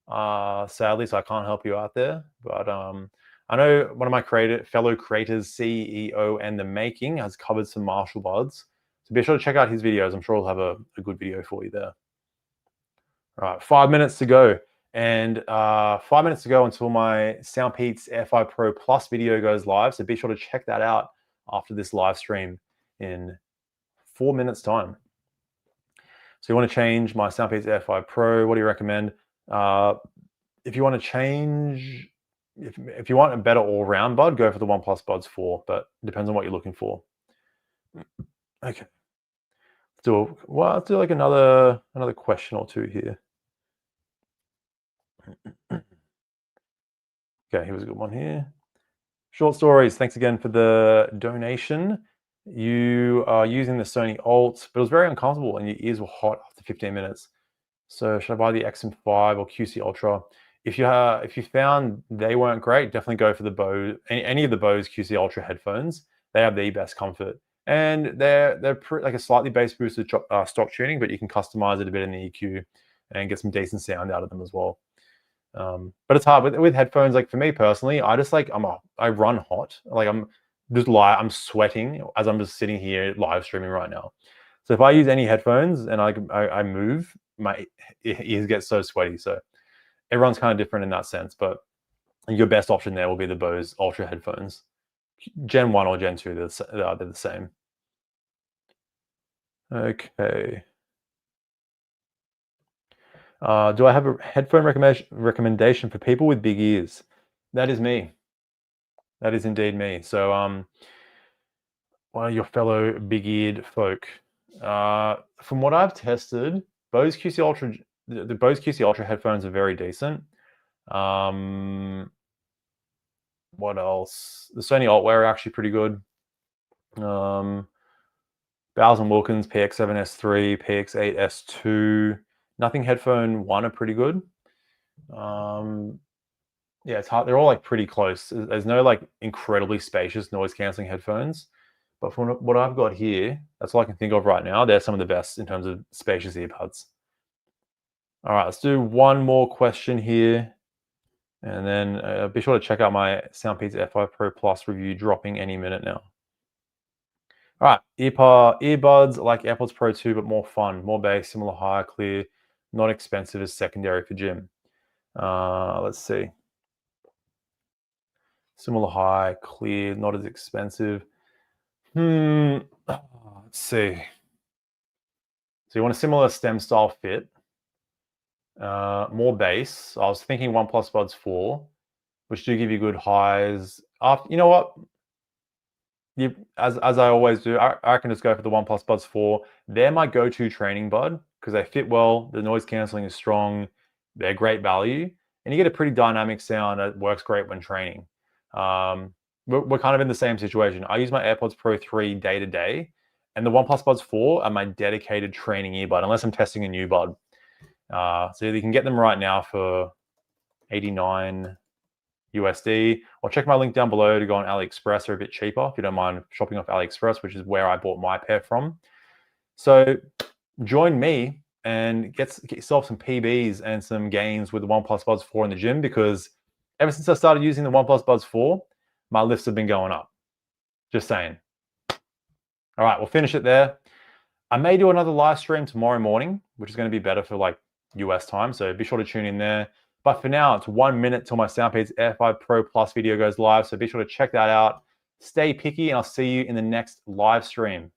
sadly, so I can't help you out there. But I know one of my fellow creators, CEO and the Making, has covered some Marshall Buds. So be sure to check out his videos. I'm sure he'll have a good video for you there. All right, 5 minutes to go. And 5 minutes to go until my Soundpeats Air 5 Pro Plus video goes live. So be sure to check that out after this live stream in 4 minutes time. So you want to change my Soundpeats Air 5 Pro. What do you recommend? If you want to change, if you want a better all-round bud, go for the OnePlus Buds 4, but it depends on what you're looking for. Okay. Let's do like another question or two here. Okay, here was a good one here. Short Stories, thanks again for the donation. You are using the Sony Alt, but it was very uncomfortable and your ears were hot after 15 minutes. So should I buy the XM5 or QC Ultra? If you found they weren't great, definitely go for the Bose, any of the Bose QC Ultra headphones. They have the best comfort, and they're like a slightly bass boosted stock tuning, but you can customize it a bit in the EQ and get some decent sound out of them as well. But it's hard with headphones. Like for me personally, I just like I run hot. Like I'm sweating as I'm just sitting here live streaming right now. So if I use any headphones and I move, my ears get so sweaty. So everyone's kind of different in that sense. But your best option there will be the Bose Ultra headphones, Gen 1 or Gen 2. They're the same. Okay. Do I have a headphone recommendation for people with big ears? That is me. That is indeed me. So, one of your fellow big-eared folk. From what I've tested, Bose QC Ultra, the Bose QC Ultra headphones are very decent. What else? The Sony Altwear are actually pretty good. Bowers & Wilkins PX7S3, PX8S2. Nothing Headphone 1 are pretty good. Yeah, it's hard. They're all like pretty close. There's no like incredibly spacious noise canceling headphones. But from what I've got here, that's all I can think of right now. They're some of the best in terms of spacious earbuds. All right, let's do one more question here. And then be sure to check out my Soundpeats F5 Pro Plus review dropping any minute now. All right, earbuds like AirPods Pro 2, but more fun, more bass, similar high, clear, not expensive as secondary for gym. Let's see. Similar high, clear, not as expensive. Let's see. So you want a similar stem style fit, more bass. I was thinking OnePlus Buds 4, which do give you good highs. You know what? As I always do, I can just go for the OnePlus Buds 4. They're my go-to training bud because they fit well. The noise canceling is strong. They're great value, and you get a pretty dynamic sound that works great when training. We're kind of in the same situation. I use my AirPods Pro 3 day to day, and the OnePlus Buds 4 are my dedicated training earbud, unless I'm testing a new bud. So you can get them right now for $89 USD, or check my link down below to go on AliExpress. They're a bit cheaper if you don't mind shopping off AliExpress, which is where I bought my pair from. So join me and get yourself some PBs and some gains with the OnePlus Buds 4 in the gym, because ever since I started using the OnePlus Buds 4, my lifts have been going up. Just saying. All right, we'll finish it there. I may do another live stream tomorrow morning, which is going to be better for like US time. So be sure to tune in there. But for now, it's 1 minute till my Soundpeats Air 5 Pro Plus video goes live. So be sure to check that out. Stay picky, and I'll see you in the next live stream.